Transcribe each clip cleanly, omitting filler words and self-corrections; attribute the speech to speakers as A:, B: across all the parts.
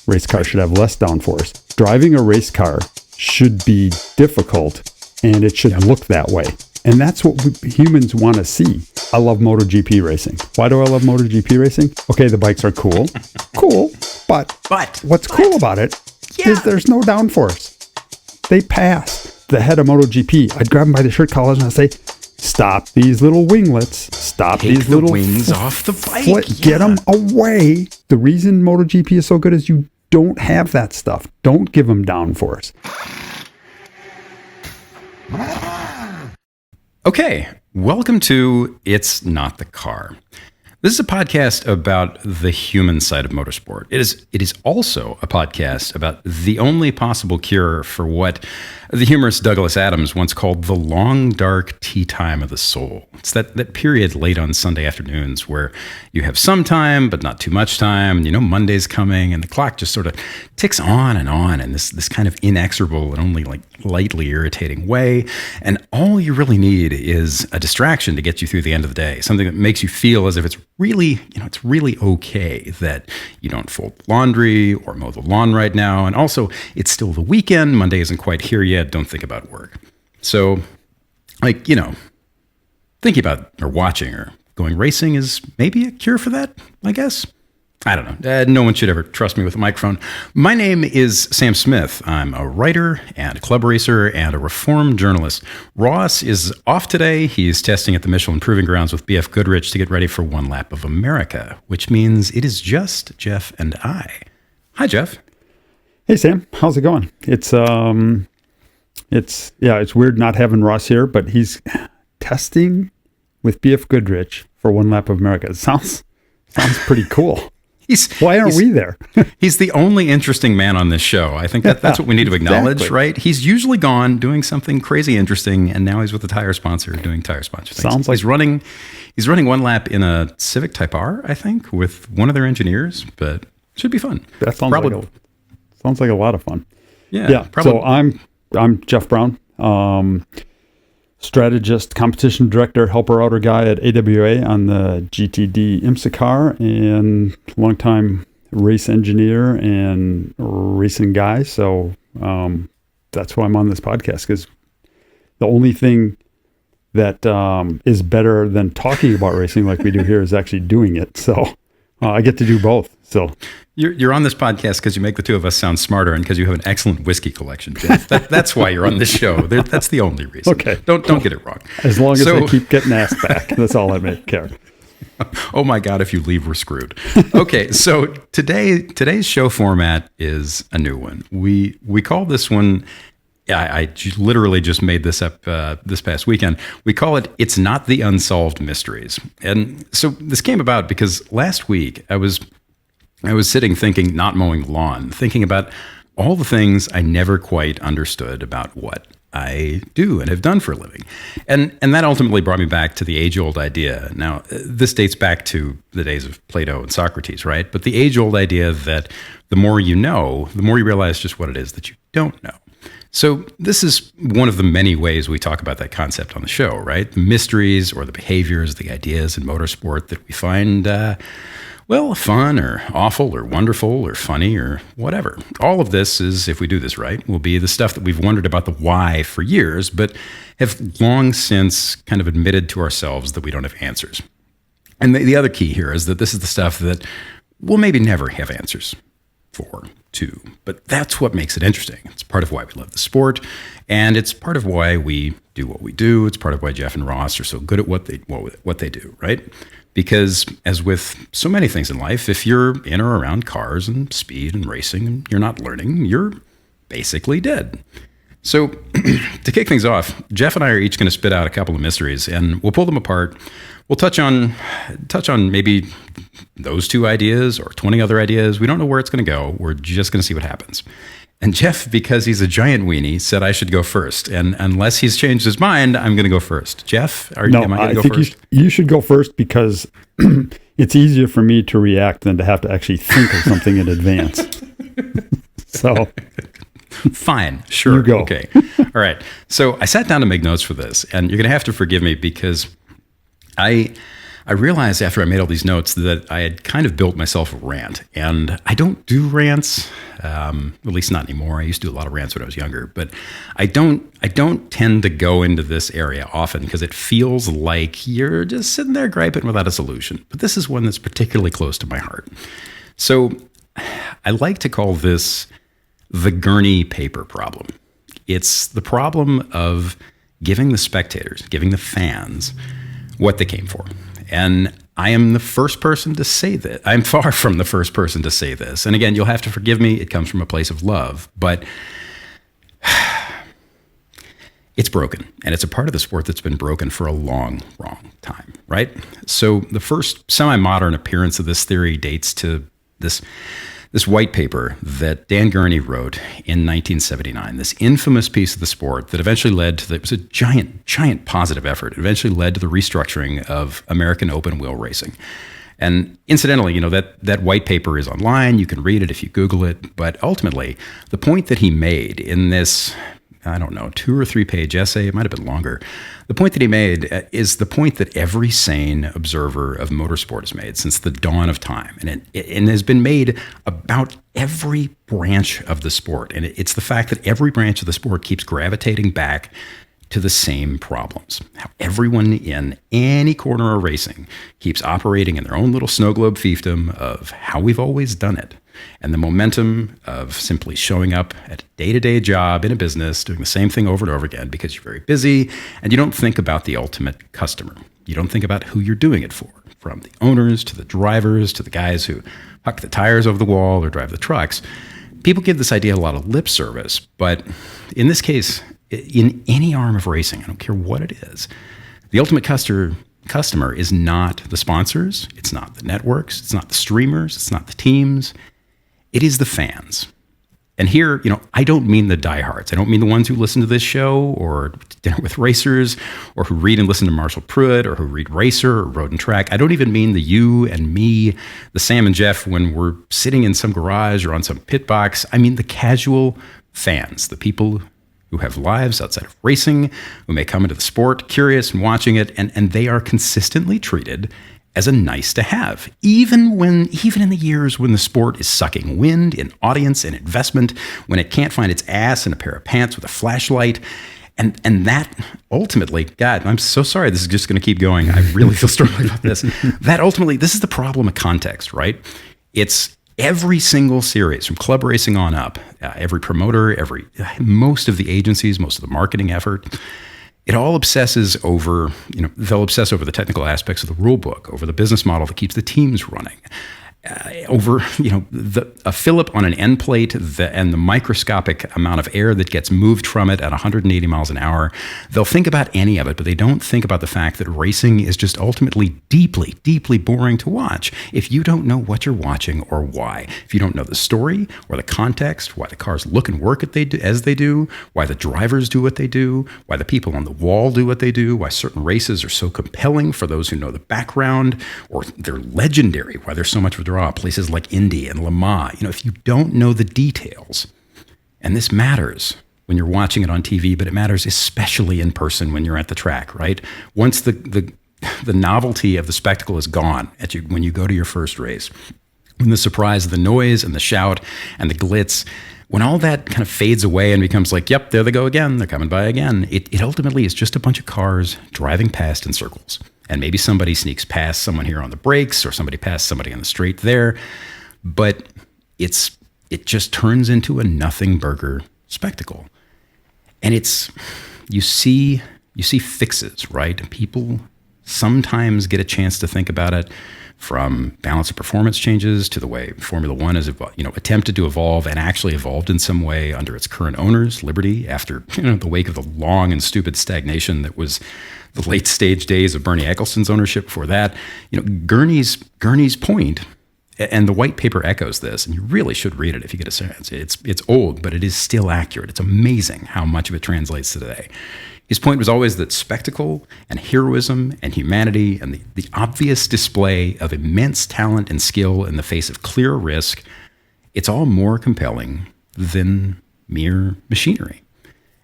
A: Race car should have less downforce. Driving a race car should be difficult, and it should look that way. And that's what humans want to see. I love MotoGP racing. Why do I love MotoGP racing? Okay, the bikes are cool. But what's cool about it is there's no downforce. They pass the head of MotoGP. I'd grab them by the shirt collars and I'd say, stop these little winglets. Stop
B: Take
A: these
B: the
A: little
B: wings off the bike.
A: Get them away. The reason MotoGP is so good is you don't have that stuff. Don't give them downforce.
B: Okay, welcome to It's Not the Car. This is a podcast about the human side of motorsport. It is also a podcast about the only possible cure for what the humorous Douglas Adams once called the long, dark tea time of the soul. It's that period late on Sunday afternoons where you have some time, but not too much time. And you know Monday's coming, and the clock just sort of ticks on in this kind of inexorable and only like lightly irritating way. And all you really need is a distraction to get you through the end of the day. Something that makes you feel as if it's really okay that you don't fold laundry or mow the lawn right now. And also, it's still the weekend. Monday isn't quite here yet. Don't think about work. So, thinking about or watching or going racing is maybe a cure for that, I guess. I don't know. No one should ever trust me with a microphone. My name is Sam Smith. I'm a writer and a club racer and a reformed journalist. Ross is off today. He's testing at the Michelin Proving Grounds with BF Goodrich to get ready for one lap of America, which means it is just Jeff and I. Hi, Jeff.
A: Hey, Sam. How's it going? It's weird not having Ross here, but he's testing with BF Goodrich for one lap of America. It sounds pretty cool. Why aren't we there?
B: He's the only interesting man on this show. I think that's what we need to acknowledge,
A: exactly.
B: Right? He's usually gone doing something crazy interesting, and now he's with a tire sponsor doing tire sponsor things.
A: Sounds like
B: he's running one lap in a Civic Type R, I think, with one of their engineers, but should be fun.
A: That sounds like a lot of fun.
B: Yeah.
A: So I'm Jeff Brown, strategist, competition director, helper outer guy at AWA on the GTD IMSA car, and longtime race engineer and racing guy. So that's why I'm on this podcast, because the only thing that is better than talking about racing like we do here is actually doing it. So I get to do both. So
B: you're on this podcast because you make the two of us sound smarter and because you have an excellent whiskey collection, Jeff. That's why you're on this show. That's the only reason.
A: Okay.
B: Don't get it wrong.
A: As long as I keep getting asked back, that's all I care.
B: Oh my God, if you leave, we're screwed. Okay, so today's show format is a new one. We call this one, I literally just made this up this past weekend. We call it It's Not the Unsolved Mysteries. And so this came about because last week I was sitting thinking, not mowing the lawn, thinking about all the things I never quite understood about what I do and have done for a living. And that ultimately brought me back to the age-old idea. Now, this dates back to the days of Plato and Socrates, right? But the age-old idea that the more you know, the more you realize just what it is that you don't know. So this is one of the many ways we talk about that concept on the show, right? The mysteries or the behaviors, the ideas in motorsport that we find, fun or awful or wonderful or funny or whatever. All of this is, if we do this right, will be the stuff that we've wondered about the why for years, but have long since kind of admitted to ourselves that we don't have answers. And the other key here is that this is the stuff that we'll maybe never have answers for, too. But that's what makes it interesting. It's part of why we love the sport, and it's part of why we do what we do. It's part of why Jeff and Ross are so good at what they do, right? Because as with so many things in life, if you're in or around cars and speed and racing and you're not learning, you're basically dead. So to kick things off, Jeff and I are each going to spit out a couple of mysteries, and we'll pull them apart. We'll touch on maybe those two ideas or 20 other ideas. We don't know where it's going to go. We're just going to see what happens. And Jeff, because he's a giant weenie, said I should go first. And unless he's changed his mind, I'm going to go first. Jeff, am I going to go first?
A: You should go first because it's easier for me to react than to have to actually think of something in advance. So...
B: Fine. Sure.
A: You go.
B: Okay. All right. So I sat down to make notes for this, and you're going to have to forgive me because I I realized after I made all these notes that I had kind of built myself a rant. And I don't do rants, at least not anymore. I used to do a lot of rants when I was younger. But I don't tend to go into this area often because it feels like you're just sitting there griping without a solution. But this is one that's particularly close to my heart. So I like to call this the Gurney paper problem. It's the problem of giving the spectators, giving the fans what they came for. And I am the first person to say that. I'm far from the first person to say this. And again, you'll have to forgive me. It comes from a place of love, but it's broken. And it's a part of the sport that's been broken for a long time, right? So the first semi-modern appearance of this theory dates to this white paper that Dan Gurney wrote in 1979, this infamous piece of the sport that eventually led to, it was a giant positive effort. It eventually led to the restructuring of American open wheel racing. And incidentally, that white paper is online. You can read it if you Google it. But ultimately, the point that he made in this, 2 or 3 page essay, it might have been longer. The point that he made is the point that every sane observer of motorsport has made since the dawn of time. And it has been made about every branch of the sport. And it's the fact that every branch of the sport keeps gravitating back to the same problems. How everyone in any corner of racing keeps operating in their own little snow globe fiefdom of how we've always done it. And the momentum of simply showing up at a day-to-day job in a business, doing the same thing over and over again because you're very busy and you don't think about the ultimate customer. You don't think about who you're doing it for, from the owners to the drivers to the guys who huck the tires over the wall or drive the trucks. People give this idea a lot of lip service, but in this case, in any arm of racing, I don't care what it is, the ultimate customer is not the sponsors, it's not the networks, it's not the streamers, it's not the teams. It is the fans. And here, I don't mean the diehards. I don't mean the ones who listen to this show or Dinner with Racers or who read and listen to Marshall Pruitt or who read Racer or Road and Track. I don't even mean the you and me, the Sam and Jeff when we're sitting in some garage or on some pit box. I mean the casual fans, the people who have lives outside of racing, who may come into the sport curious and watching it, and they are consistently treated as a nice to have, even in the years when the sport is sucking wind in audience and investment, when it can't find its ass in a pair of pants with a flashlight. And that ultimately, God, I'm so sorry this is just going to keep going. I really feel strongly about this. That ultimately, this is the problem of context, right? It's every single series from club racing on up, every promoter, most of the agencies, most of the marketing effort, it all obsesses over, they'll obsess over the technical aspects of the rule book, over the business model that keeps the teams running, over, a fillip on an end plate and the microscopic amount of air that gets moved from it at 180 miles an hour. They'll think about any of it, but they don't think about the fact that racing is just ultimately deeply, deeply boring to watch if you don't know what you're watching or why. If you don't know the story or the context, why the cars look and work as they do, why the drivers do what they do, why the people on the wall do what they do, why certain races are so compelling for those who know the background, or they're legendary, why there's so much of a draw, places like Indy and Le Mans. If you don't know the details, and this matters when you're watching it on TV, but it matters especially in person when you're at the track, right? Once the novelty of the spectacle is gone when you go to your first race, when the surprise, the noise and the shout and the glitz, when all that kind of fades away and becomes like, yep, there they go again, they're coming by again, it ultimately is just a bunch of cars driving past in circles. And maybe somebody sneaks past someone here on the brakes or somebody past somebody on the straight there. But it just turns into a nothing burger spectacle. And you see fixes, right? People sometimes get a chance to think about it, from balance of performance changes to the way Formula One has attempted to evolve and actually evolved in some way under its current owners, Liberty, after the wake of the long and stupid stagnation that was the late stage days of Bernie Ecclestone's ownership. Before that, Gurney's point, and the white paper echoes this, and you really should read it if you get a chance. It's old, but it is still accurate. It's amazing how much of it translates to today. His point was always that spectacle and heroism and humanity and the obvious display of immense talent and skill in the face of clear risk, it's all more compelling than mere machinery.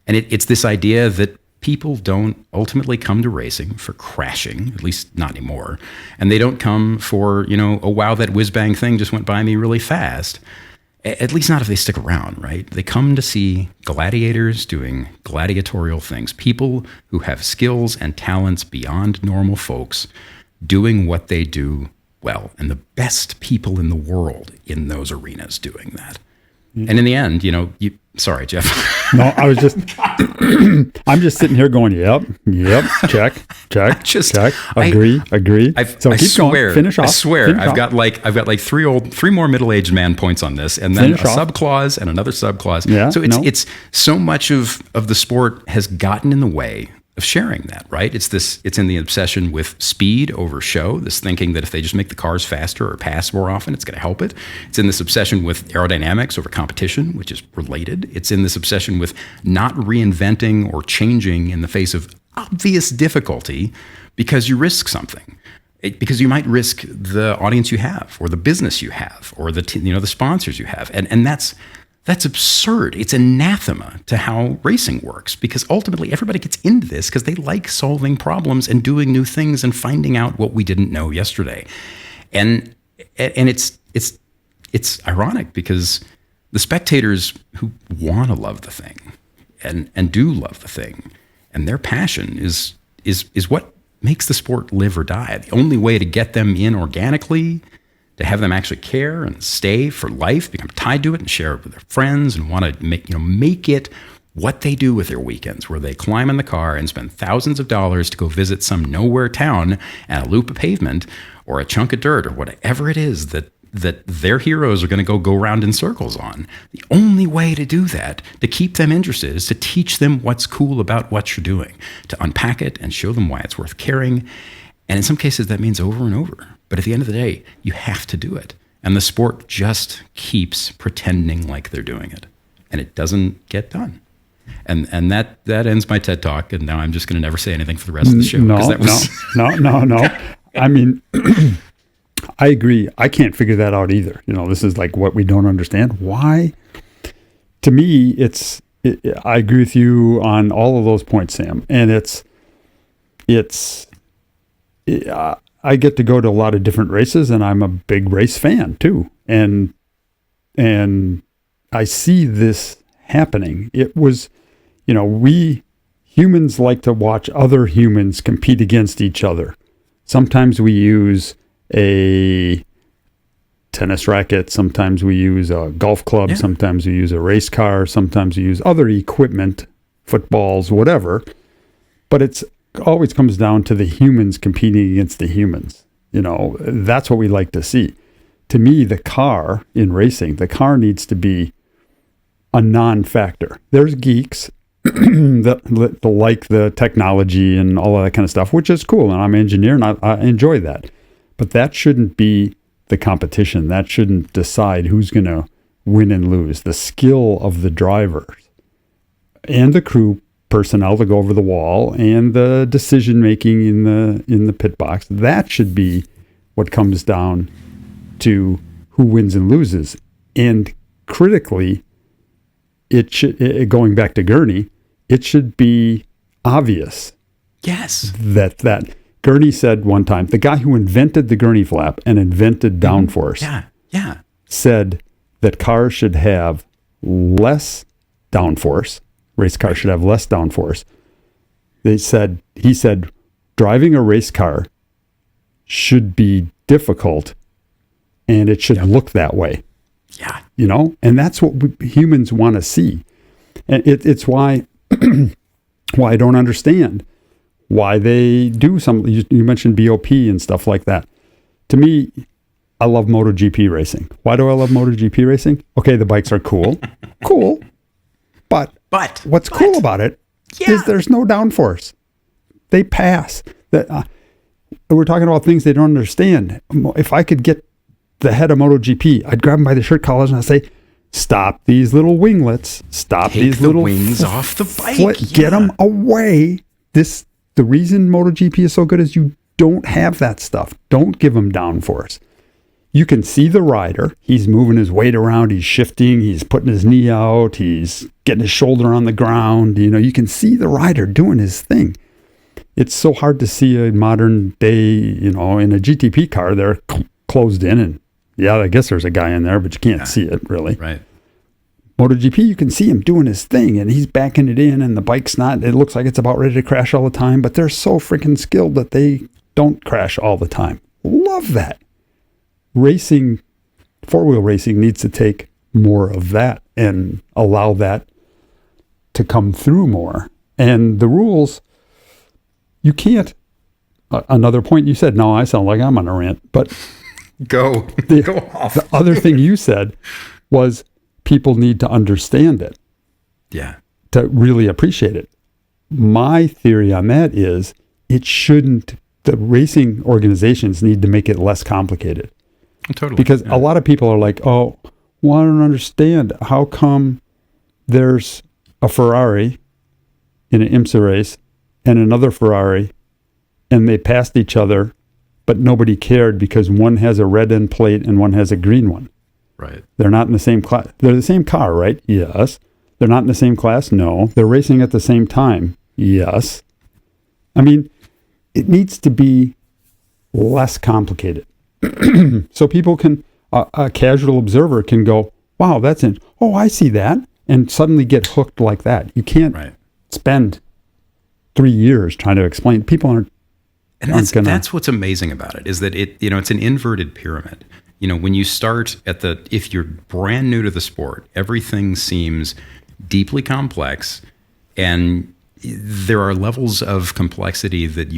B: And it's this idea that people don't ultimately come to racing for crashing, at least not anymore. And they don't come for, oh, wow, that whiz-bang thing just went by me really fast. At least not if they stick around, right? They come to see gladiators doing gladiatorial things, people who have skills and talents beyond normal folks doing what they do well, and the best people in the world in those arenas doing that. And in the end, sorry, Jeff.
A: No, I'm just sitting here going, yep, check, check, agree. So keep going, finish off.
B: I swear, I've got like three more middle-aged man points on this, and then a subclause and another subclause.
A: Yeah,
B: so it's so much of the sport has gotten in the way of sharing that, right? It's in the obsession with speed over show, this thinking that if they just make the cars faster or pass more often, it's going to help it. It's in this obsession with aerodynamics over competition, which is related. It's in this obsession with not reinventing or changing in the face of obvious difficulty because you risk something. Because you might risk the audience you have or the business you have or the sponsors you have. And that's absurd. It's anathema to how racing works, because ultimately everybody gets into this because they like solving problems and doing new things and finding out what we didn't know yesterday. And it's ironic because the spectators who want to love the thing and do love the thing, and their passion is what makes the sport live or die. The only way to get them in organically, to have them actually care and stay for life, become tied to it and share it with their friends and want to make it what they do with their weekends, where they climb in the car and spend thousands of dollars to go visit some nowhere town and a loop of pavement or a chunk of dirt or whatever it is that their heroes are going to go around in circles on. The only way to do that, to keep them interested, is to teach them what's cool about what you're doing, to unpack it and show them why it's worth caring. And in some cases, that means over and over. But at the end of the day, you have to do it. And the sport just keeps pretending like they're doing it. And it doesn't get done. And that ends my TED Talk. And now I'm just going to never say anything for the rest of the show.
A: No. I mean, I agree. I can't figure that out either. This is like what we don't understand. Why? To me, I agree with you on all of those points, Sam. And I get to go to a lot of different races, and I'm a big race fan too. And I see this happening. It was, we humans like to watch other humans compete against each other. Sometimes we use a tennis racket. Sometimes we use a golf club. Yeah. Sometimes we use a race car. Sometimes we use other equipment, footballs, whatever. But it's always comes down to the humans competing against the humans. That's what we like to see. To me, the car in racing, the car needs to be a non-factor. There's geeks that like the technology and all of that kind of stuff, which is cool. And I'm an engineer and I enjoy that. But that shouldn't be the competition. That shouldn't decide who's going to win and lose. The skill of the drivers and the crew personnel to go over the wall and the decision making in the pit box, that should be what comes down to who wins and loses. And critically, going back to Gurney, it should be obvious.
B: Yes.
A: That Gurney said one time, the guy who invented the Gurney flap and invented downforce, said that cars should have less downforce. Race cars should have less downforce. He said, driving a race car should be difficult, and it should look that way.
B: Yeah.
A: And that's what humans want to see. And it's why I don't understand why they do some. You mentioned BOP and stuff like that. To me, I love MotoGP racing. Why do I love MotoGP racing? Okay, the bikes are cool. Cool. But what's cool about it is there's no downforce. They pass. We're talking about things they don't understand. If I could get the head of MotoGP, I'd grab him by the shirt collars and I'd say, stop these little winglets. Stop
B: Take
A: these
B: the
A: little
B: wings off the bike.
A: Get them away. The reason MotoGP is so good is you don't have that stuff. Don't give them downforce. you can see the rider. He's moving his weight around. He's shifting. He's putting his knee out. He's getting his shoulder on the ground. You can see the rider doing his thing. It's so hard to see a modern day, in a GTP car, they're closed in. And yeah, I guess there's a guy in there, but you can't see it really.
B: Right.
A: MotoGP, you can see him doing his thing, and he's backing it in, and the bike's not, it looks like it's about ready to crash all the time, but they're so freaking skilled that they don't crash all the time. Love that. Racing, four-wheel racing needs to take more of that and allow that to come through more. And the rules, you can't, another point you said, no, I sound like I'm on a rant, but
B: go off.
A: The other thing you said was, people need to understand it.
B: Yeah.
A: To really appreciate it. My theory on that is the racing organizations need to make it less complicated.
B: Totally.
A: Because a lot of people are like, oh, well, I don't understand. How come there's a Ferrari in an IMSA race and another Ferrari and they passed each other, but nobody cared because one has a red end plate and one has a green one?
B: Right.
A: They're not in the same class. They're the same car, right? Yes. They're not in the same class? No. They're racing at the same time? Yes. I mean, it needs to be less complicated. So people can, a casual observer can go, wow, that's it. Oh, I see that. And suddenly get hooked like that. You can't spend 3 years trying to explain. People aren't.
B: And that's what's amazing about it, is that it's an inverted pyramid. When you start if you're brand new to the sport, everything seems deeply complex, and there are levels of complexity that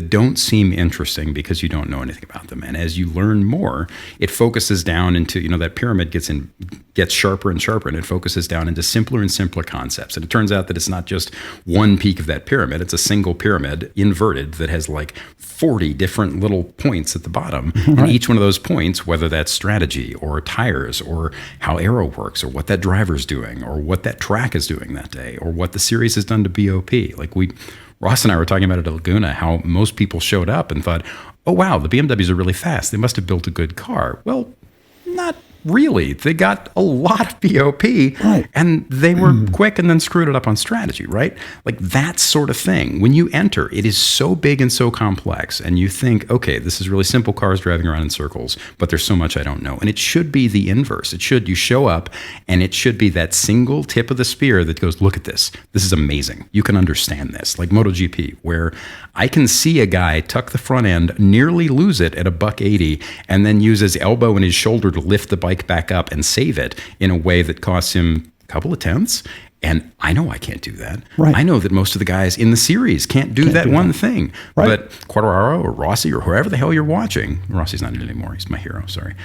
B: don't seem interesting because you don't know anything about them. And as you learn more, it focuses down into, that pyramid gets sharper and sharper, and it focuses down into simpler and simpler concepts. And it turns out that it's not just one peak of that pyramid. It's a single pyramid inverted that has like 40 different little points at the bottom. Right. And each one of those points, whether that's strategy or tires or how aero works or what that driver's doing or what that track is doing that day or what the series has done to BOP. Like Ross and I were talking about at Laguna, how most people showed up and thought, oh, wow, the BMWs are really fast. They must have built a good car. Well, not really. They got a lot of BOP, right, and they were quick and then screwed it up on strategy, right? Like that sort of thing. When you enter, it is so big and so complex, and you think, okay, this is really simple cars driving around in circles, but there's so much I don't know. And it should be the inverse. You show up, and it should be that single tip of the spear that goes, look at this. This is amazing. You can understand this. Like MotoGP, where I can see a guy tuck the front end, nearly lose it at a $180, and then use his elbow and his shoulder to lift the bike back up and save it in a way that costs him a couple of tenths. And I know I can't do that. Right. I know that most of the guys in the series can't do that one thing. Right. But Quartararo or Rossi or whoever the hell you're watching, Rossi's not in it anymore. He's my hero. Sorry.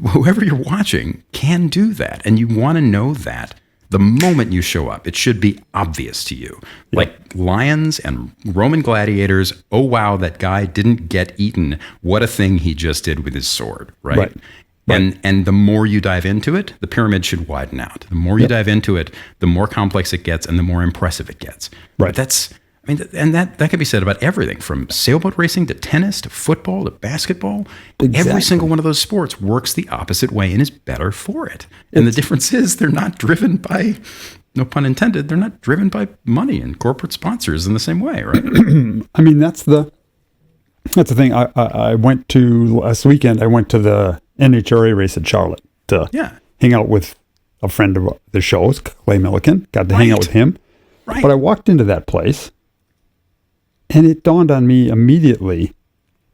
B: Whoever you're watching can do that. And you want to know that the moment you show up. It should be obvious to you. Yep. Like lions and Roman gladiators, oh, wow, that guy didn't get eaten. What a thing he just did with his sword, right? And the more you dive into it, the pyramid should widen out. The more you dive into it, the more complex it gets and the more impressive it gets. Right. But that can be said about everything from sailboat racing to tennis to football to basketball. Exactly. Every single one of those sports works the opposite way and is better for it. And the difference is they're not driven by, no pun intended, they're not driven by money and corporate sponsors in the same way, right?
A: I mean, that's the thing. I went to, last weekend, I went to the NHRA race at Charlotte to hang out with a friend of the show's, Clay Milliken. Got to hang out with him. Right. But I walked into that place, and it dawned on me immediately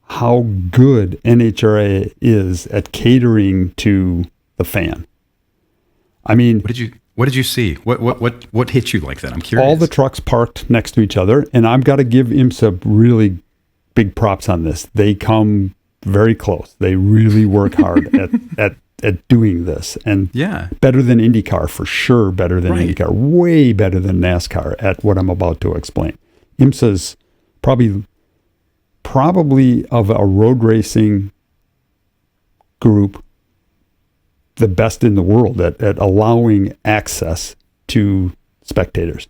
A: how good NHRA is at catering to the fan. I mean,
B: what did you see? What hit you like that? I'm curious.
A: All the trucks parked next to each other, and I've got to give IMSA really big props on this. They come very close. They really work hard at doing this, and better than IndyCar for sure. Better than IndyCar, way better than NASCAR at what I'm about to explain. IMSA's probably of a road racing group, the best in the world at allowing access to spectators.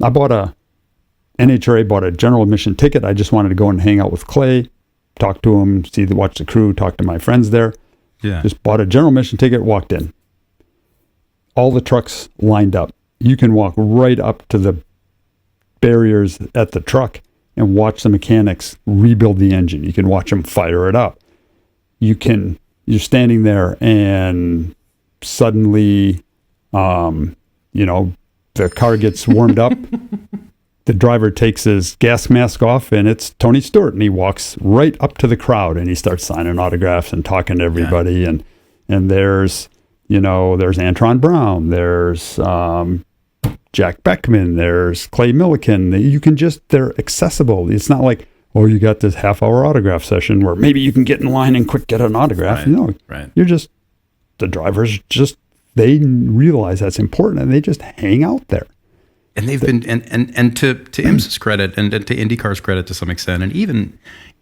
A: NHRA bought a general admission ticket. I just wanted to go and hang out with Clay. talk to them, watch the crew, talk to my friends there.
B: Yeah.
A: Just bought a general admission ticket, walked in. All the trucks lined up. You can walk right up to the barriers at the truck and watch the mechanics rebuild the engine. You can watch them fire it up. You're standing there and suddenly, the car gets warmed up. The driver takes his gas mask off, and it's Tony Stewart, and he walks right up to the crowd, and he starts signing autographs and talking to everybody. Yeah. And there's Antron Brown, there's Jack Beckman, there's Clay Millican. They're accessible. It's not like, oh, you got this half-hour autograph session where maybe you can get in line and quick get an autograph.
B: Right.
A: The drivers they realize that's important, and they just hang out there.
B: And they've been, and to IMSA's credit, and to IndyCar's credit to some extent, and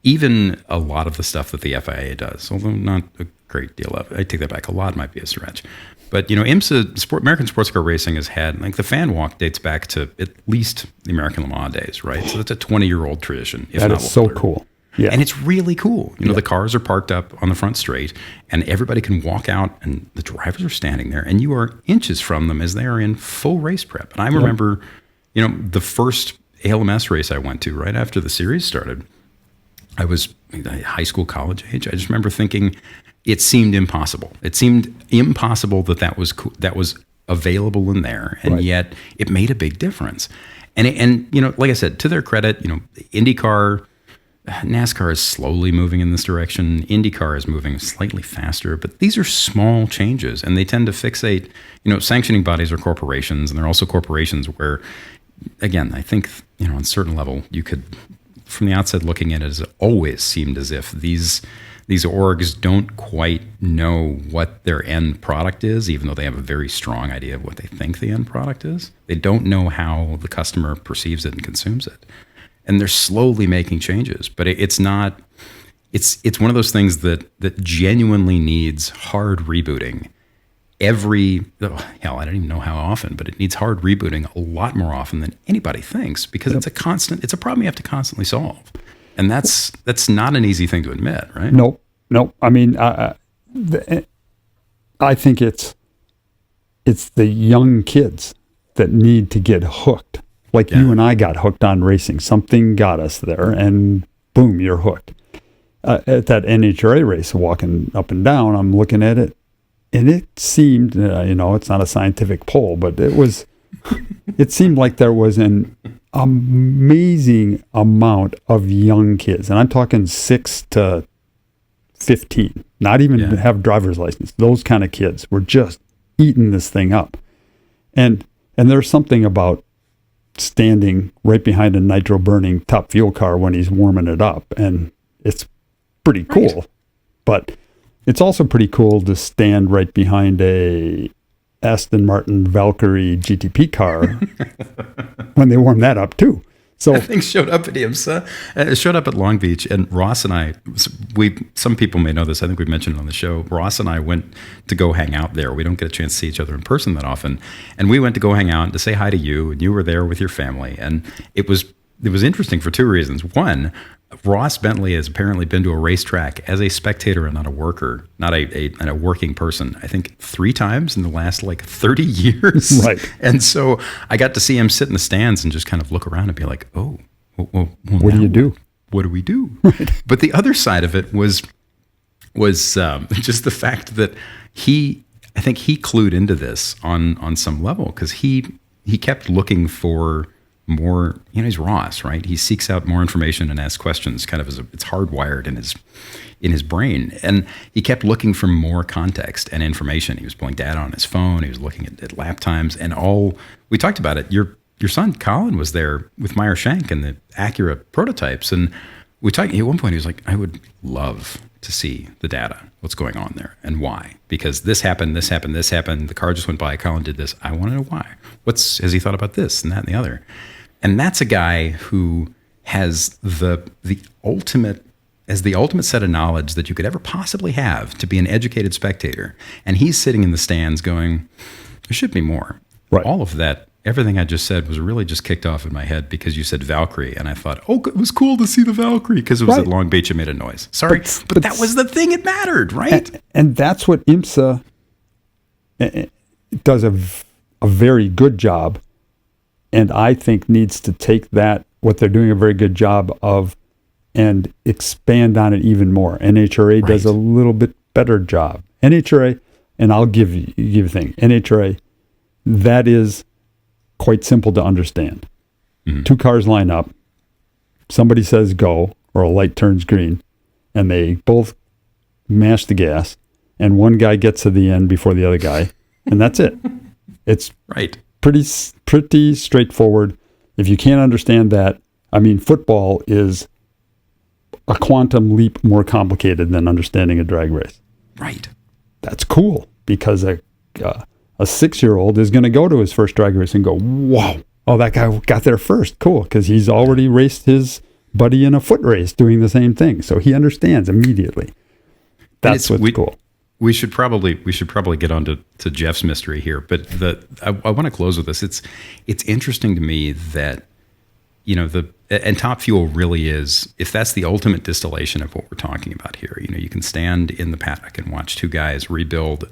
B: even a lot of the stuff that the FIA does, although not a great deal of it. I take that back. A lot might be a stretch. But, IMSA, American Sports Car Racing has had, the fan walk dates back to at least the American Le Mans days, right? So that's a 20-year-old tradition.
A: That is so cool. Yeah.
B: And it's really cool. The cars are parked up on the front straight, and everybody can walk out, and the drivers are standing there, and you are inches from them as they are in full race prep. And I remember, the first ALMS race I went to right after the series started, I was high school, college age. I just remember thinking it seemed impossible. It seemed impossible that was available in there, and yet it made a big difference. And like I said, to their credit, IndyCar, NASCAR is slowly moving in this direction. IndyCar is moving slightly faster, but these are small changes, and they tend to fixate. Sanctioning bodies are corporations, and they're also corporations where, again, I think on a certain level, you could, from the outset looking at it, it always seemed as if these orgs don't quite know what their end product is, even though they have a very strong idea of what they think the end product is. They don't know how the customer perceives it and consumes it. And they're slowly making changes, but it's not. It's one of those things that genuinely needs hard rebooting. I don't even know how often, but it needs hard rebooting a lot more often than anybody thinks, because it's a problem you have to constantly solve, and that's not an easy thing to admit, right?
A: Nope. I mean, I think it's the young kids that need to get hooked. Like you and I got hooked on racing. Something got us there, and boom, you're hooked. At that NHRA race, walking up and down, I'm looking at it, and it seemed, it's not a scientific poll, but it seemed like there was an amazing amount of young kids. And I'm talking 6 to 15, not even have driver's license. Those kind of kids were just eating this thing up. And there's something about standing right behind a nitro burning top fuel car when he's warming it up, and it's pretty cool. Right. But it's also pretty cool to stand right behind a Aston Martin Valkyrie GTP car when they warm that up too. So
B: that thing showed up at IMSA. It showed up at Long Beach, and Ross and I, some people may know this, I think we've mentioned it on the show, Ross and I went to go hang out there. We don't get a chance to see each other in person that often. And we went to go hang out and to say hi to you, and you were there with your family. And it was interesting for two reasons. One, Ross Bentley has apparently been to a racetrack as a spectator and not a worker, not a working person, I think 3 times in the last 30 years.
A: Right.
B: And so I got to see him sit in the stands and just kind of look around and be like, oh, well,
A: what do you do?
B: What do we do?
A: Right.
B: But the other side of it was just the fact that I think he clued into this on some level, because he kept looking for more, he's Ross, right? He seeks out more information and asks questions, kind of it's hardwired in his brain. And he kept looking for more context and information. He was pulling data on his phone. He was looking at lap times and all. We talked about it. Your son Colin was there with Meyer Shank and the Acura prototypes, and we talked. At one point, he was like, "I would love to see the data. What's going on there and why? Because this happened, this happened, this happened. The car just went by. Colin did this. I want to know why. Has he thought about this and that and the other?" And that's a guy who has the ultimate set of knowledge that you could ever possibly have to be an educated spectator. And he's sitting in the stands going, there should be more.
A: Right.
B: All of that everything I just said was really just kicked off in my head because you said Valkyrie, and I thought, oh, it was cool to see the Valkyrie because it was at Long Beach. It made a noise. Sorry, but that was the thing. It mattered, right?
A: And that's what IMSA does a very good job, and I think needs to take that, what they're doing a very good job of, and expand on it even more. NHRA does a little bit better job. NHRA, and I'll give you a thing. NHRA, that is quite simple to understand. Mm-hmm. Two cars line up, somebody says go, or a light turns green, and they both mash the gas, and one guy gets to the end before the other guy, and that's it. It's pretty straightforward. If you can't understand that, I mean, football is a quantum leap more complicated than understanding a drag race.
B: Right.
A: That's cool, because a 6-year-old is going to go to his first drag race and go, whoa, oh, that guy got there first. Cool, because he's already raced his buddy in a foot race doing the same thing. So he understands immediately. That's what's cool.
B: We should probably get on to Jeff's mystery here, but I want to close with this. It's interesting to me that, you know, and Top Fuel really is, if that's the ultimate distillation of what we're talking about here. You know, you can stand in the paddock and watch two guys rebuild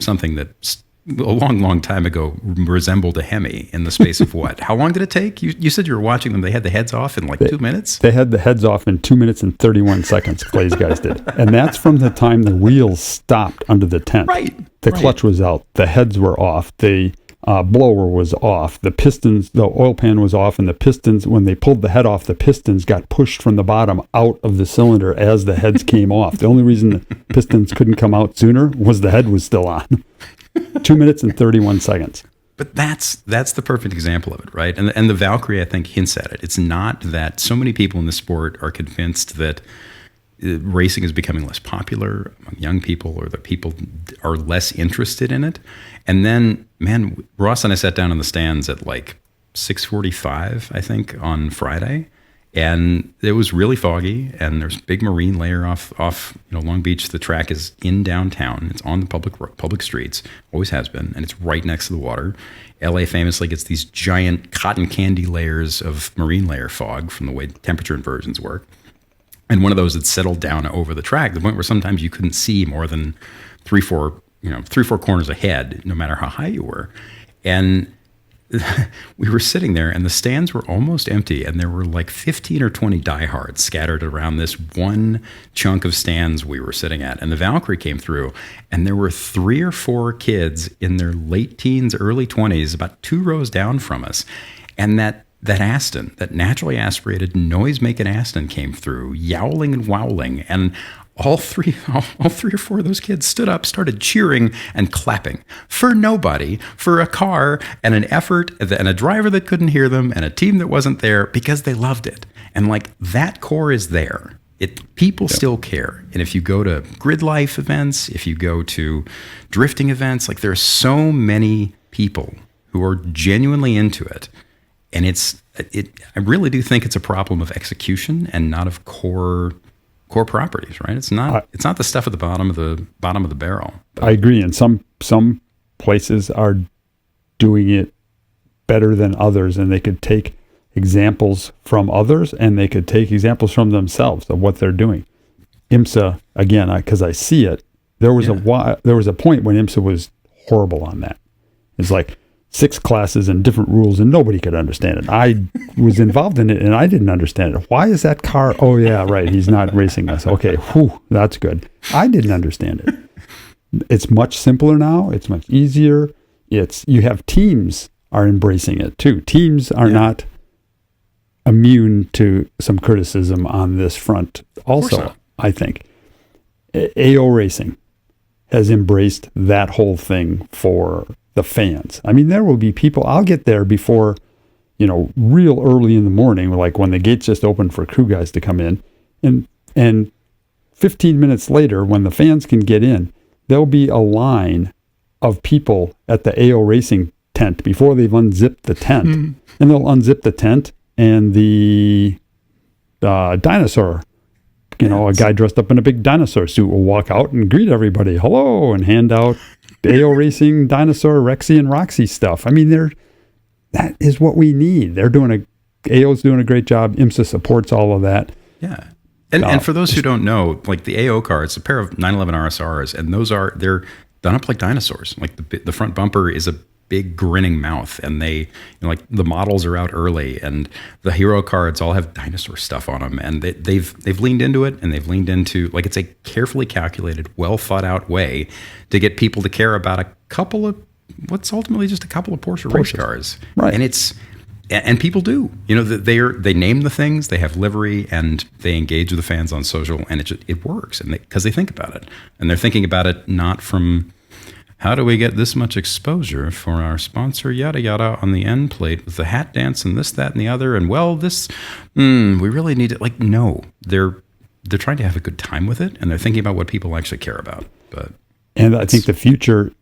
B: something that a long time ago resembled a Hemi in the space of what? How long did it take? You said you were watching them. They had the heads off in 2 minutes?
A: They had the heads off in 2 minutes and 31 seconds, Clay's guys did. And that's from the time the wheels stopped under the tent.
B: Right.
A: The clutch was out. The heads were off. The blower was off. The pistons, the oil pan was off, and the pistons, when they pulled the head off, the pistons got pushed from the bottom out of the cylinder as the heads came off. The only reason the pistons couldn't come out sooner was the head was still on. 2 minutes and 31 seconds.
B: But that's the perfect example of it, right? And the Valkyrie, I think, hints at it. It's not that so many people in the sport are convinced that racing is becoming less popular among young people, or that people are less interested in it. And then, man, Ross and I sat down in the stands at 6:45, I think, on Friday. And it was really foggy, and there's a big marine layer off Long Beach. The track is in downtown. It's on the public streets, always has been, and it's right next to the water. LA famously gets these giant cotton candy layers of marine layer fog from the way temperature inversions work. And one of those had settled down over the track, to the point where sometimes you couldn't see more than three, four corners ahead, no matter how high you were. And we were sitting there, and the stands were almost empty, and there were 15 or 20 diehards scattered around this one chunk of stands we were sitting at. And the Valkyrie came through, and there were 3 or 4 kids in their late teens, early 20s, about 2 rows down from us. And that Aston, that naturally aspirated, noise-making Aston, came through, yowling and wowling, and all three or 4 of those kids stood up, started cheering and clapping for nobody, for a car and an effort and a driver that couldn't hear them and a team that wasn't there, because they loved it. And that core is there. People still care. And if you go to grid life events, if you go to drifting events, there are so many people who are genuinely into it. And I really do think it's a problem of execution and not of core properties, right? It's not the stuff at the bottom of the barrel.
A: I agree. And some places are doing it better than others, and they could take examples from others, and they could take examples from themselves of what they're doing. IMSA, again, because I see it, there was a point when IMSA was horrible on that. It's 6 classes and different rules, and nobody could understand it. I was involved in it, and I didn't understand it. Why is that car? Oh, yeah, right. He's not racing us. Okay, that's good. I didn't understand it. It's much simpler now. It's much easier. You have teams are embracing it, too. Teams are not immune to some criticism on this front. Also, I think AO Racing has embraced that whole thing for the fans. I mean, there will be people, I'll get there before, real early in the morning, when the gates just open for crew guys to come in, and 15 minutes later, when the fans can get in, there'll be a line of people at the AO Racing tent before they've unzipped the tent. And they'll unzip the tent, and the dinosaur, a guy dressed up in a big dinosaur suit will walk out and greet everybody, hello, and hand out AO Racing, Dinosaur, Rexy, and Roxy stuff. I mean, that is what we need. AO's doing a great job. IMSA supports all of that.
B: Yeah. And for those who don't know, like the AO car, it's a pair of 911 RSRs, and they're done up like dinosaurs. Like the front bumper is a big grinning mouth, and like the models are out early, and the hero cards all have dinosaur stuff on them, and they've leaned into it, and they've leaned into, like, it's a carefully calculated, well thought out way to get people to care about what's ultimately just a couple of Porsche race cars.
A: Right.
B: And people do, they name the things, they have livery, and they engage with the fans on social, and it works, and because they think about it, and they're thinking about it not from, how do we get this much exposure for our sponsor, yada, yada, on the end plate with the hat dance and this, that, and the other. And we really need it. Like, no, they're trying to have a good time with it, and they're thinking about what people actually care about.
A: And I think the future,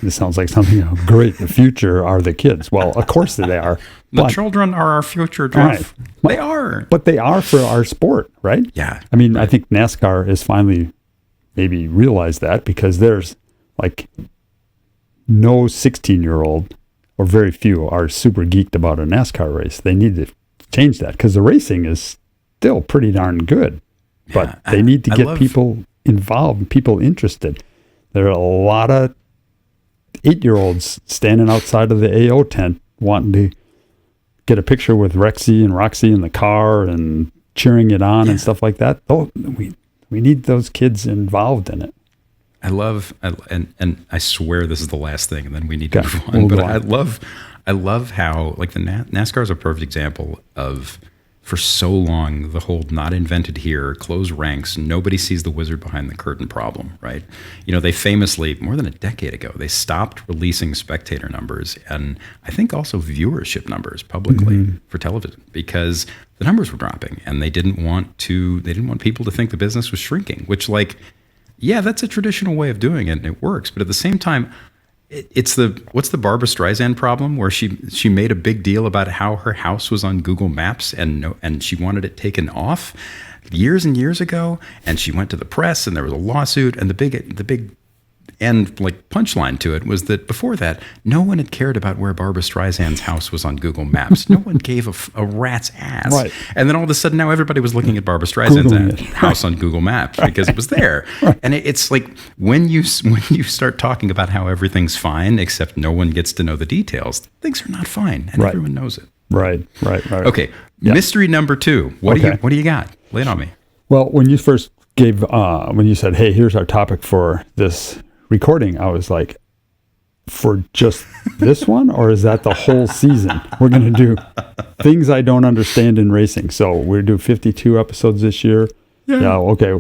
A: this sounds like something great. The future are the kids. Well, of course they are.
B: The children are our future.
A: Right.
B: They are.
A: But they are for our sport, right?
B: Yeah.
A: I mean, I think NASCAR is finally maybe realize that, because there's like no 16-year-old, or very few, are super geeked about a NASCAR race. They need to change that, because the racing is still pretty darn good, but they need to get people involved, people interested. There are a lot of 8-year-olds standing outside of the AO tent wanting to get a picture with Rexy and Roxy in the car and cheering it on and stuff like that. Oh, we need those kids involved in it. And I swear this is the last thing, and then we need to move on. But I love how, like, the NASCAR is a perfect example of, for so long, the whole not invented here, close ranks, nobody sees the wizard behind the curtain problem, right? They famously, more than a decade ago, they stopped releasing spectator numbers, and I think also viewership numbers publicly for television, because the numbers were dropping, and they didn't want people to think the business was shrinking, which, like, yeah, that's a traditional way of doing it, and it works. But at the same time, what's the Barbra Streisand problem, where she made a big deal about how her house was on Google Maps, and she wanted it taken off years and years ago, and she went to the press, and there was a lawsuit, and the big end, like, punchline to it was that before that, no one had cared about where Barbra Streisand's house was on Google Maps. No one gave a rat's ass. Right.
B: And then all of a sudden now everybody was looking at Barbra Streisand's house on Google Maps because it was there. Right. And it's like, when you start talking about how everything's fine except no one gets to know the details, things are not fine, and everyone knows it. Right. Okay. Yeah. Mystery number 2. What do you got? Lay it on me. Well, when you first when you said, hey, here's our topic for this recording, I was like, for just this one, or is that the whole season? We're going to do things I don't understand in racing. So we'll do 52 episodes this year. Yeah. Okay.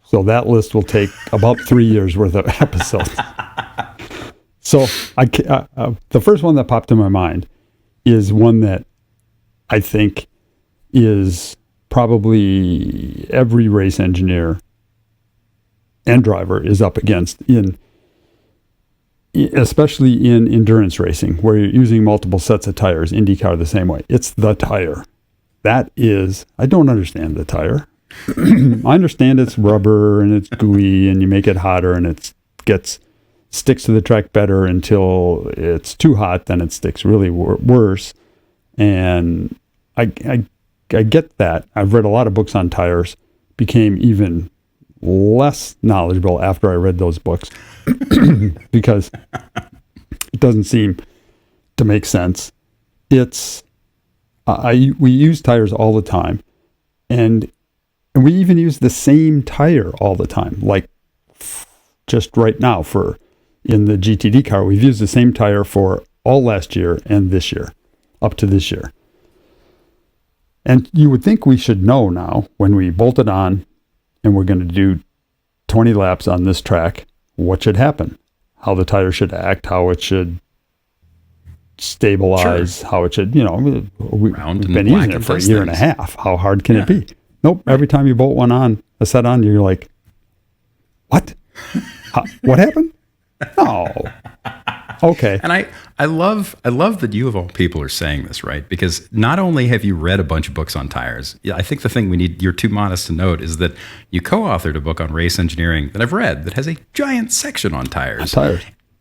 B: So that list will take about 3 years worth of episodes. So the first one that popped in my mind is one that I think is probably every race engineer and driver is up against, especially in endurance racing, where you're using multiple sets of tires. IndyCar the same way. It's the tire. I don't understand the tire. I understand it's rubber and it's gooey and you make it hotter and it sticks to the track better until it's too hot, then it sticks really worse. And I get that. I've read a lot of books on tires, became even less knowledgeable after I read those books because it doesn't seem to make sense. We use tires all the time, and we even use the same tire all the time. Like just right now in the GTD car, we've used the same tire for all last year and this year, up to this year. And you would think we should know now, when we bolt it on and we're going to do 20 laps on this track, what should happen, how the tire should act, how it should stabilize, how it should, we've been using it for a year and a half. How hard can it be? Nope. Every time you bolt one on, a set on, you're like, what? What happened? No.
A: Okay.
B: And I love that you of all people are saying this, right? Because not only have you read a bunch of books on tires, I think the thing you're too modest to note is that you co-authored a book on race engineering that I've read that has a giant section on tires.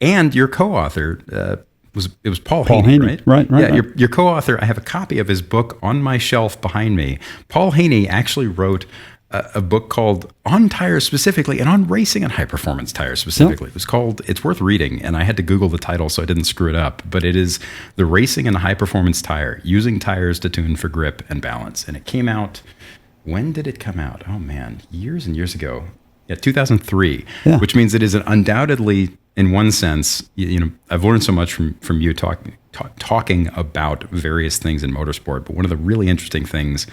B: And your co-author was Paul Haney, right?
A: Right.
B: Yeah, your co-author. I have a copy of his book on my shelf behind me. Paul Haney actually wrote a book called On Tires specifically, and on racing and high-performance tires specifically. Yep. It's worth reading, and I had to Google the title so I didn't screw it up, but it is The Racing and High-Performance Tire, Using Tires to Tune for Grip and Balance. And it came out, when did it come out? Oh man, years and years ago. Yeah, 2003, which means it is undoubtedly, in one sense, I've learned so much from you talking about various things in motorsport, but one of the really interesting things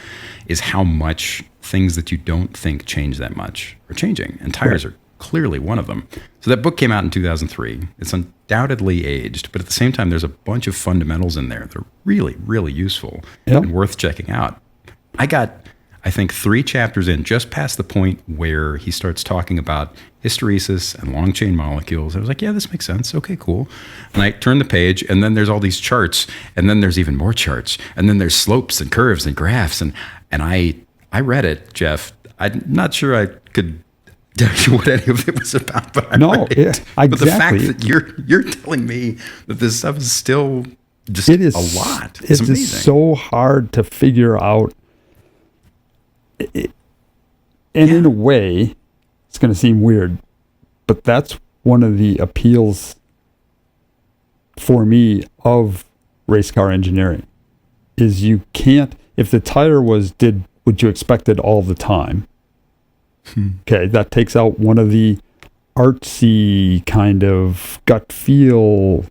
B: is how much things that you don't think change that much are changing, and tires are clearly one of them. So that book came out in 2003. It's undoubtedly aged, but at the same time, there's a bunch of fundamentals in there that are really, really useful and worth checking out. I think 3 chapters in, just past the point where he starts talking about hysteresis and long chain molecules. I was like, yeah, this makes sense. Okay, cool. And I turned the page, and then there's all these charts, and then there's even more charts, and then there's slopes and curves and graphs. And I read it, Jeff. I'm not sure I could tell you what any of it was about, but I read it.
A: Exactly.
B: But the fact that you're telling me that this stuff is still just a lot is amazing. It is so
A: hard to figure out. And in a way, it's going to seem weird, but that's one of the appeals for me of race car engineering is you can't, if the tire did what you expected all the time, okay, that takes out one of the artsy kind of gut feel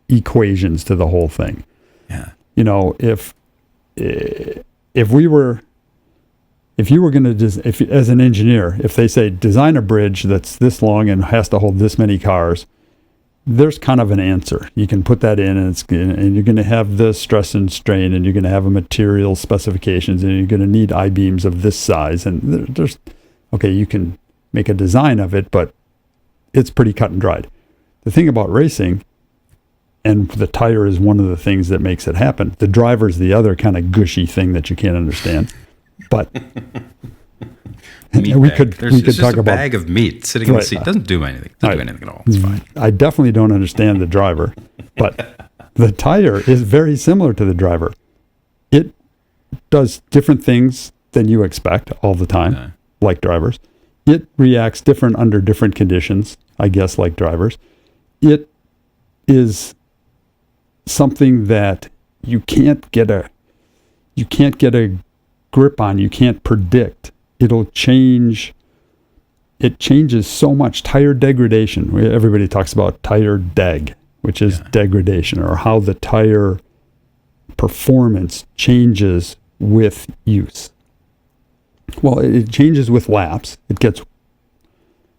A: equations to the whole thing.
B: Yeah.
A: If you were going to, as an engineer, if they say design a bridge that's this long and has to hold this many cars, there's kind of an answer. You can put that in, and you're going to have the stress and strain, and you're going to have a material specifications, and you're going to need I-beams of this size. And you can make a design of it, but it's pretty cut and dried. The thing about racing, and the tire is one of the things that makes it happen. The driver's the other kind of gushy thing that you can't understand. But we could talk about a
B: bag of meat sitting in the seat. Doesn't do anything. Doesn't do anything at all. It's fine.
A: I definitely don't understand the driver, but the tire is very similar to the driver. It does different things than you expect all the time, like drivers. It reacts different under different conditions, I guess, like drivers. It is something that you can't get a grip on, you can't predict. It'll change. It changes so much. Tire degradation. Everybody talks about tire deg, which is degradation, or how the tire performance changes with use. Well, it changes with laps. It gets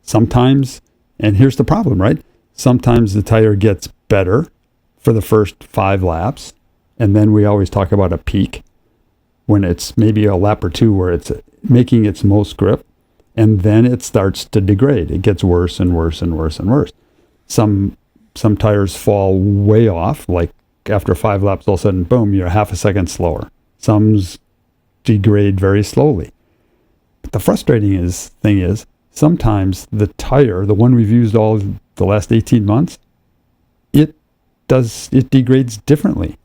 A: sometimes, and here's the problem, right? Sometimes the tire gets better for the first 5 laps, and then we always talk about a peak, when it's maybe a lap or 2 where it's making its most grip, and then it starts to degrade. It gets worse and worse and worse and worse. Some tires fall way off, like after 5 laps, all of a sudden, boom, you're half a second slower. Some degrade very slowly. But the frustrating thing is, sometimes the tire, the one we've used all the last 18 months, it degrades differently.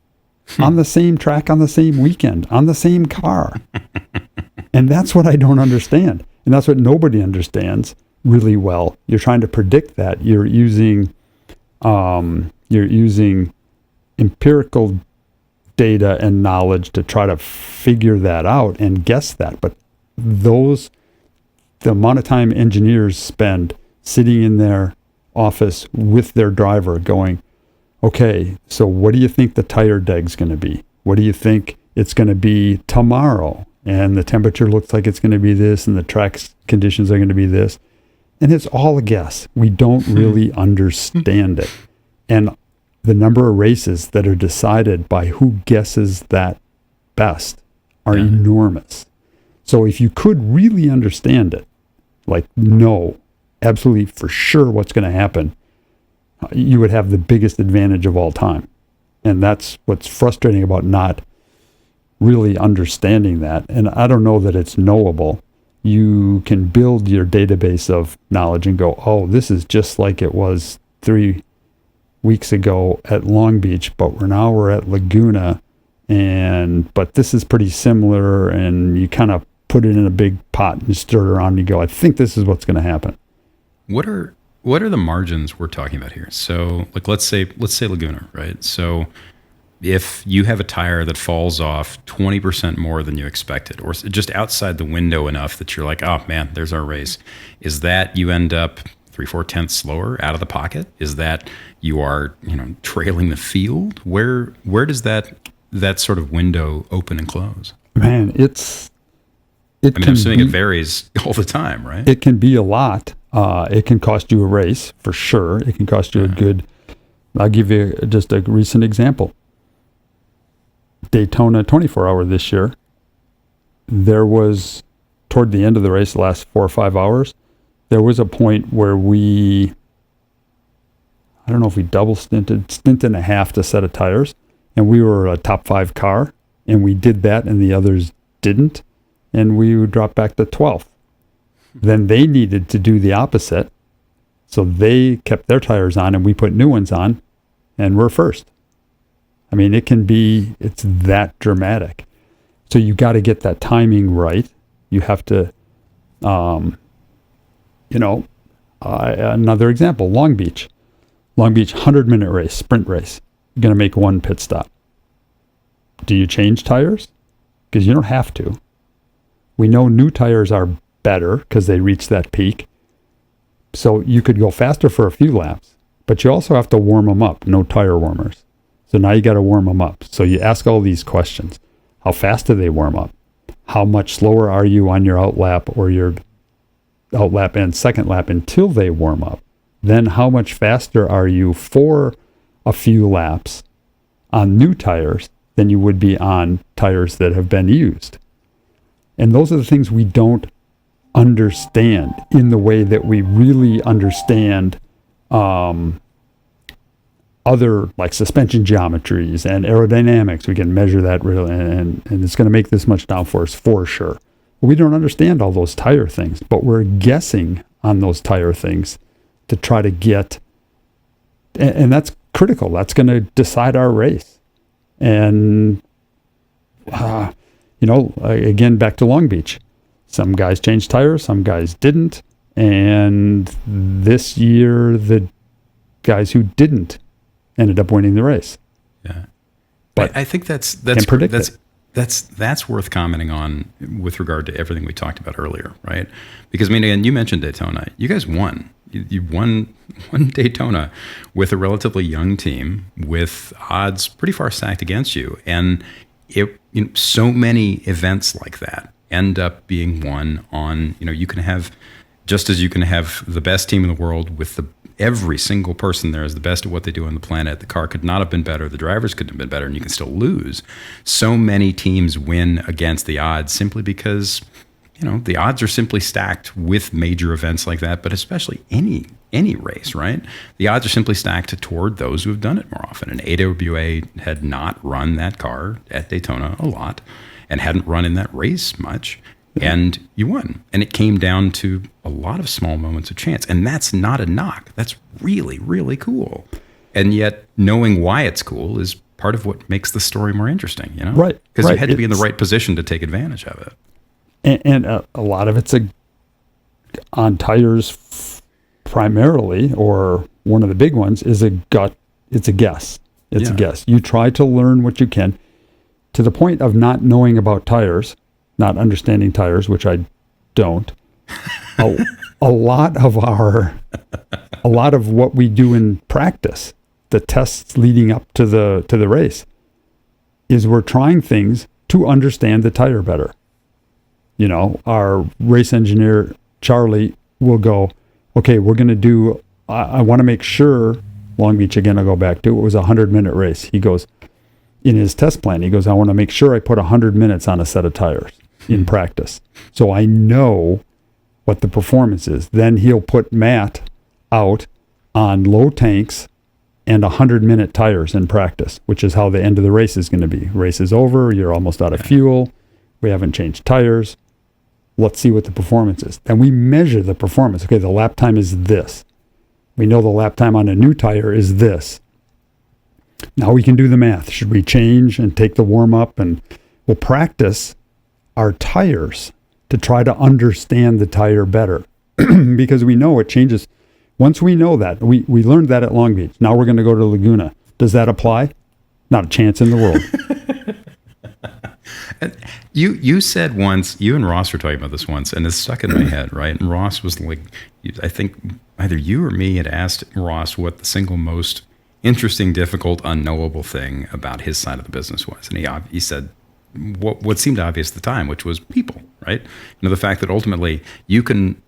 A: On the same track, on the same weekend, on the same car. And that's what I don't understand. And that's what nobody understands really well. You're trying to predict that. You're using empirical data and knowledge to try to figure that out and guess that. But the amount of time engineers spend sitting in their office with their driver going, okay, so what do you think the tire deg's going to be? What do you think it's going to be tomorrow? And the temperature looks like it's going to be this, and the track conditions are going to be this. And it's all a guess. We don't really understand it. And the number of races that are decided by who guesses that best are enormous. So if you could really understand it, like know absolutely for sure what's going to happen, you would have the biggest advantage of all time. And that's what's frustrating about not really understanding that. And I don't know that it's knowable. You can build your database of knowledge and go, oh, this is just like it was 3 weeks ago at Long Beach, but we're at Laguna, but this is pretty similar, and you kind of put it in a big pot and stir it around and you go, I think this is what's going to happen.
B: What are the margins we're talking about here? So like let's say Laguna, right? So if you have a tire that falls off 20% more than you expected, or just outside the window enough that you're like, oh man, there's our race, is that you end up 3-4 tenths slower out of the pocket? Is that you are, trailing the field? Where does that sort of window open and close?
A: Man, I'm
B: assuming it varies all the time, right?
A: It can be a lot. It can cost you a race for sure. It can cost you I'll give you just a recent example. Daytona 24-hour this year, there was, toward the end of the race, the last 4 or 5 hours, there was a point where I don't know if we double stint and a half to set of tires, and we were a top 5 car, and we did that and the others didn't, and we would drop back to 12th. Then they needed to do the opposite, so they kept their tires on and we put new ones on, and we're first. I mean, it's that dramatic. So you got to get that timing right. You have to, another example, Long Beach 100-minute race, sprint race. You're going to make one pit stop. Do you change tires? Because you don't have to. We know new tires are better because they reach that peak. So you could go faster for a few laps, but you also have to warm them up. No tire warmers. So now you got to warm them up. So you ask all these questions. How fast do they warm up? How much slower are you on your outlap or your outlap and second lap until they warm up? Then how much faster are you for a few laps on new tires than you would be on tires that have been used? And those are the things we don't understand in the way that we really understand other like suspension geometries and aerodynamics. We can measure that really, and it's going to make this much downforce for sure. We don't understand all those tire things, but we're guessing on those tire things to try to get, and that's critical. That's going to decide our race. And, again, back to Long Beach. Some guys changed tires, some guys didn't. And this year, the guys who didn't ended up winning the race.
B: Yeah.
A: But
B: I think that's worth commenting on with regard to everything we talked about earlier, right? Because, again, you mentioned Daytona. You guys won. You won Daytona with a relatively young team with odds pretty far stacked against you. And so many events like that end up being won on, you can have, just as you can have the best team in the world with every single person there is the best at what they do on the planet. The car could not have been better. The drivers couldn't have been better, and you can still lose. So many teams win against the odds simply because, the odds are simply stacked with major events like that, but especially any race, right? The odds are simply stacked toward those who have done it more often. And AWA had not run that car at Daytona a lot and hadn't run in that race much. And you won. And it came down to a lot of small moments of chance. And that's not a knock. That's really, really cool. And yet knowing why it's cool is part of what makes the story more interesting,
A: Right.
B: Because you had to be in the right position to take advantage of it.
A: And a lot of it's on tires primarily, or one of the big ones is a gut. It's a guess. It's a guess. You try to learn what you can to the point of not knowing about tires, not understanding tires, which I don't. A lot of what we do in practice, the tests leading up to the race, is we're trying things to understand the tire better. Our race engineer, Charlie, will go, okay, we're going to do, I want to make sure, Long Beach again, I'll go back to, it was a 100-minute race. He goes, in his test plan, he goes, I want to make sure I put 100 minutes on a set of tires in practice. So I know what the performance is. Then he'll put Matt out on low tanks and 100-minute tires in practice, which is how the end of the race is going to be. Race is over. You're almost out of fuel. We haven't changed tires. Let's see what the performance is. And we measure the performance. Okay, the lap time is this. We know the lap time on a new tire is this. Now we can do the math. Should we change and take the warm up? And we'll practice our tires to try to understand the tire better because we know it changes. Once we know that, we learned that at Long Beach. Now we're going to go to Laguna. Does that apply? Not a chance in the world.
B: You said once, you and Ross were talking about this once, and it's stuck in my head, right? And Ross was like, I think either you or me had asked Ross what the single most interesting, difficult, unknowable thing about his side of the business was. And he said what seemed obvious at the time, which was people, right? The fact that ultimately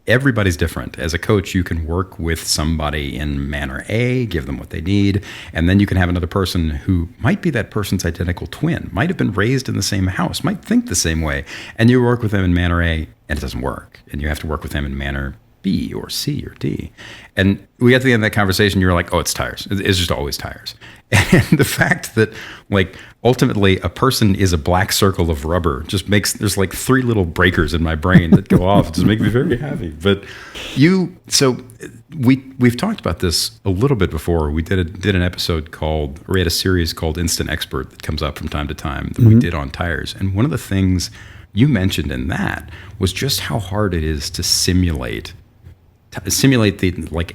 B: everybody's different. As a coach, you can work with somebody in manner A, give them what they need, and then you can have another person who might be that person's identical twin, might have been raised in the same house, might think the same way, and you work with them in manner A, and it doesn't work. And you have to work with them in manner B or C or D. And we got to the end of that conversation, you were like, oh, it's tires. It's just always tires. And the fact that, like, ultimately a person is a black circle of rubber just there's like 3 little breakers in my brain that go off. It just make me very happy. But we've talked about this a little bit before. We did an episode we had a series called Instant Expert that comes up from time to time that we did on tires. And one of the things you mentioned in that was just how hard it is to simulate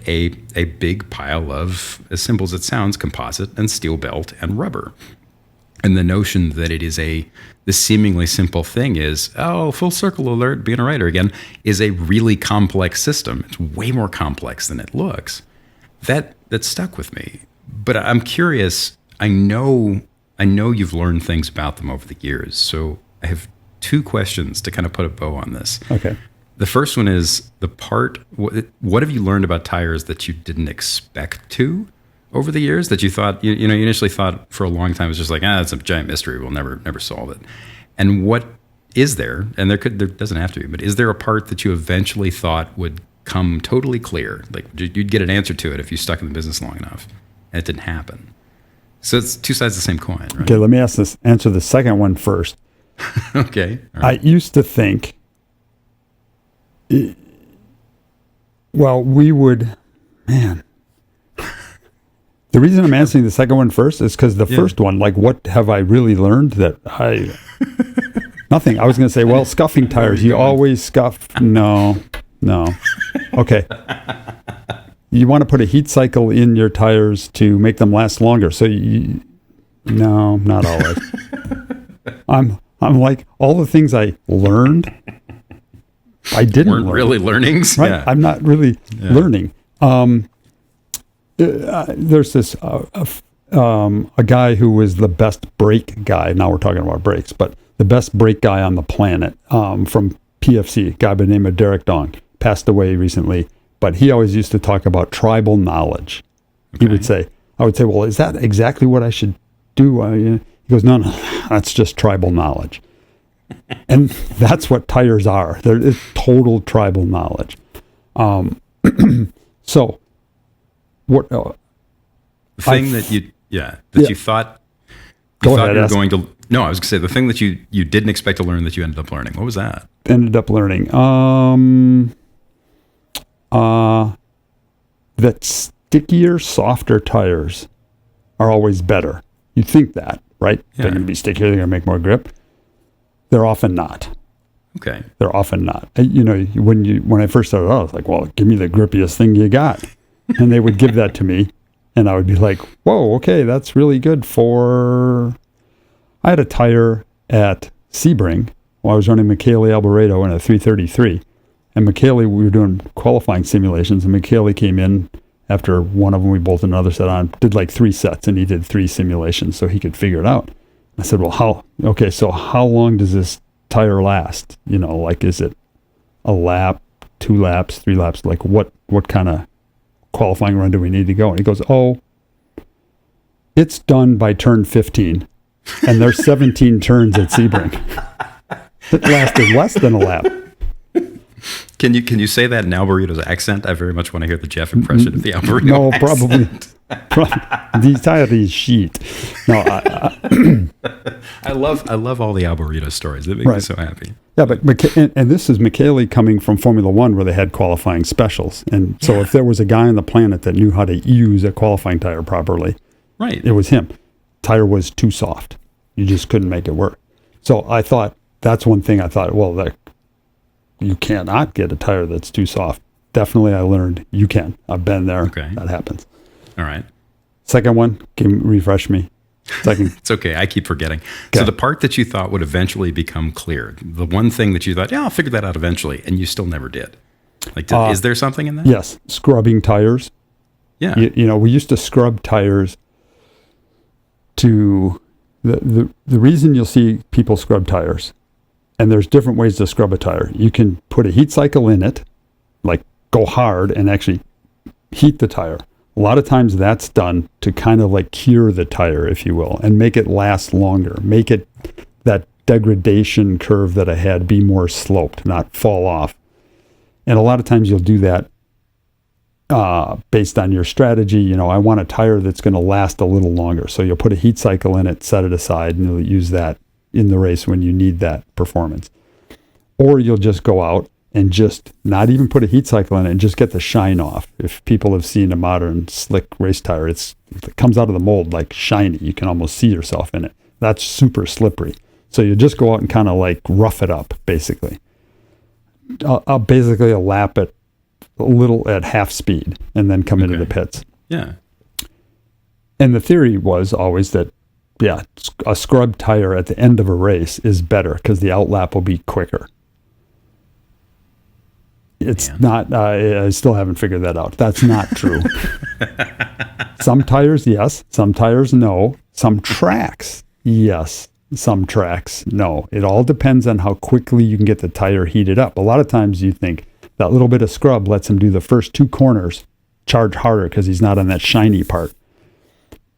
B: a big pile of, as simple as it sounds, composite and steel belt and rubber. And the notion that it is the seemingly simple thing is, full circle alert, being a writer again, is a really complex system. It's way more complex than it looks. That stuck with me. But I'm curious, I know you've learned things about them over the years. So I have 2 questions to kind of put a bow on this.
A: Okay.
B: The first one is what have you learned about tires that you didn't expect to over the years, that you thought, you initially thought for a long time it was just like, it's a giant mystery, we'll never solve it. And what is there, and there doesn't have to be, but is there a part that you eventually thought would come totally clear? Like you'd get an answer to it if you stuck in the business long enough, and it didn't happen. So it's 2 sides of the same coin, right?
A: Okay, let me answer the second one first.
B: Okay. All right.
A: I used to think, we would, the reason I'm answering the second one first is because the first one, like, what have I really learned that nothing. I was going to say, scuffing tires, you always scuff. No. Okay. You want to put a heat cycle in your tires to make them last longer. So no, not always. I'm like, all the things I learned, I didn't
B: weren't
A: learn.
B: Really learnings,
A: right?
B: Yeah.
A: I'm not really learning. There's this a guy who was the best brake guy. Now we're talking about brakes, but the best brake guy on the planet from PFC, a guy by the name of Derek Dong, passed away recently. But he always used to talk about tribal knowledge. Okay. I would say, well, is that exactly what I should do? He goes, no, that's just tribal knowledge. And that's what tires are. They're total tribal knowledge. So, what?
B: The thing that you thought you were going to. No, I was going to say the thing that you didn't expect to learn that you ended up learning. What was that?
A: Ended up learning that stickier, softer tires are always better. You think that, right? Yeah. They're going to be stickier. They're going to make more grip. They're often not.
B: Okay.
A: They're often not. When I first started out, I was like, well, give me the grippiest thing you got. And they would give that to me. And I would be like, whoa, okay, that's really good for... I had a tire at Sebring while I was running Michele Alboreto in a 333. And Michele, we were doing qualifying simulations, and Michele came in after one of them, we bolted another set on, did like 3 sets, and he did 3 simulations so he could figure it out. I said, well, so how long does this tire last? Is it a lap, 2 laps, 3 laps? Like what kind of qualifying run do we need to go? And he goes, it's done by turn 15. And there's 17 turns at Sebring. It lasted less than a lap.
B: Can you say that in Alburrito's accent? I very much want to hear the Jeff impression of the Alburrito
A: No,
B: accent.
A: probably. The tire is shit. No,
B: I love all the Alburrito stories. They make me so happy.
A: Yeah, but and this is Michele coming from Formula One, where they had qualifying specials, and so if there was a guy on the planet that knew how to use a qualifying tire properly,
B: right,
A: it was him. Tire was too soft. You just couldn't make it work. So I thought that's one thing. I thought, well, that you cannot get a tire that's too soft. Definitely, I learned you can. I've been there.
B: Okay,
A: that happens.
B: All right.
A: Second one, can refresh me. Second.
B: It's okay. I keep forgetting.
A: Okay.
B: So the part that you thought would eventually become clear, the one thing that you thought, yeah, I'll figure that out eventually, and you still never did. Like, is there something in that?
A: Yes, scrubbing tires.
B: Yeah.
A: You know, we used to scrub tires to the reason you'll see people scrub tires, and there's different ways to scrub a tire. You can put a heat cycle in it, like go hard and actually heat the tire. A lot of times that's done to kind of like cure the tire, if you will, and make it last longer, make it that degradation curve that I had be more sloped, not fall off. And a lot of times you'll do that based on your strategy. You know, I want a tire that's going to last a little longer. So you'll put a heat cycle in it, set it aside, and you'll use that in the race when you need that performance. Or you'll just go out and just not even put a heat cycle in it and just get the shine off. If people have seen a modern slick race tire, it comes out of the mold like shiny. You can almost see yourself in it. That's super slippery. So you just go out and kind of like rough it up, basically. I'll basically a lap at a little at half speed and then come into the pits.
B: Yeah.
A: And the theory was always that, yeah, a scrub tire at the end of a race is better because the outlap will be quicker. It's not, I still haven't figured that out. That's not true. Some tires, yes. Some tires, no. Some tracks, yes. Some tracks, no. It all depends on how quickly you can get the tire heated up. A lot of times you think that little bit of scrub lets him do the first two corners, charge harder because he's not on that shiny part.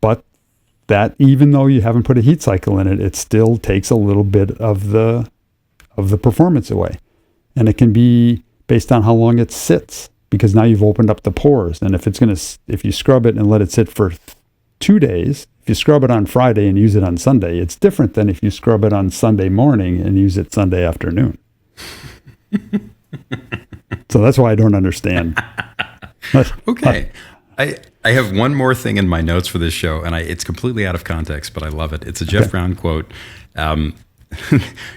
A: But that, even though you haven't put a heat cycle in it, it still takes a little bit of the performance away. And it can be based on how long it sits, because now you've opened up the pores. And if you scrub it and let it sit for 2 days, if you scrub it on Friday and use it on Sunday, it's different than if you scrub it on Sunday morning and use it Sunday afternoon. So that's why I don't understand.
B: Okay. I have one more thing in my notes for this show, and it's completely out of context, but I love it. It's a Jeff Brown quote.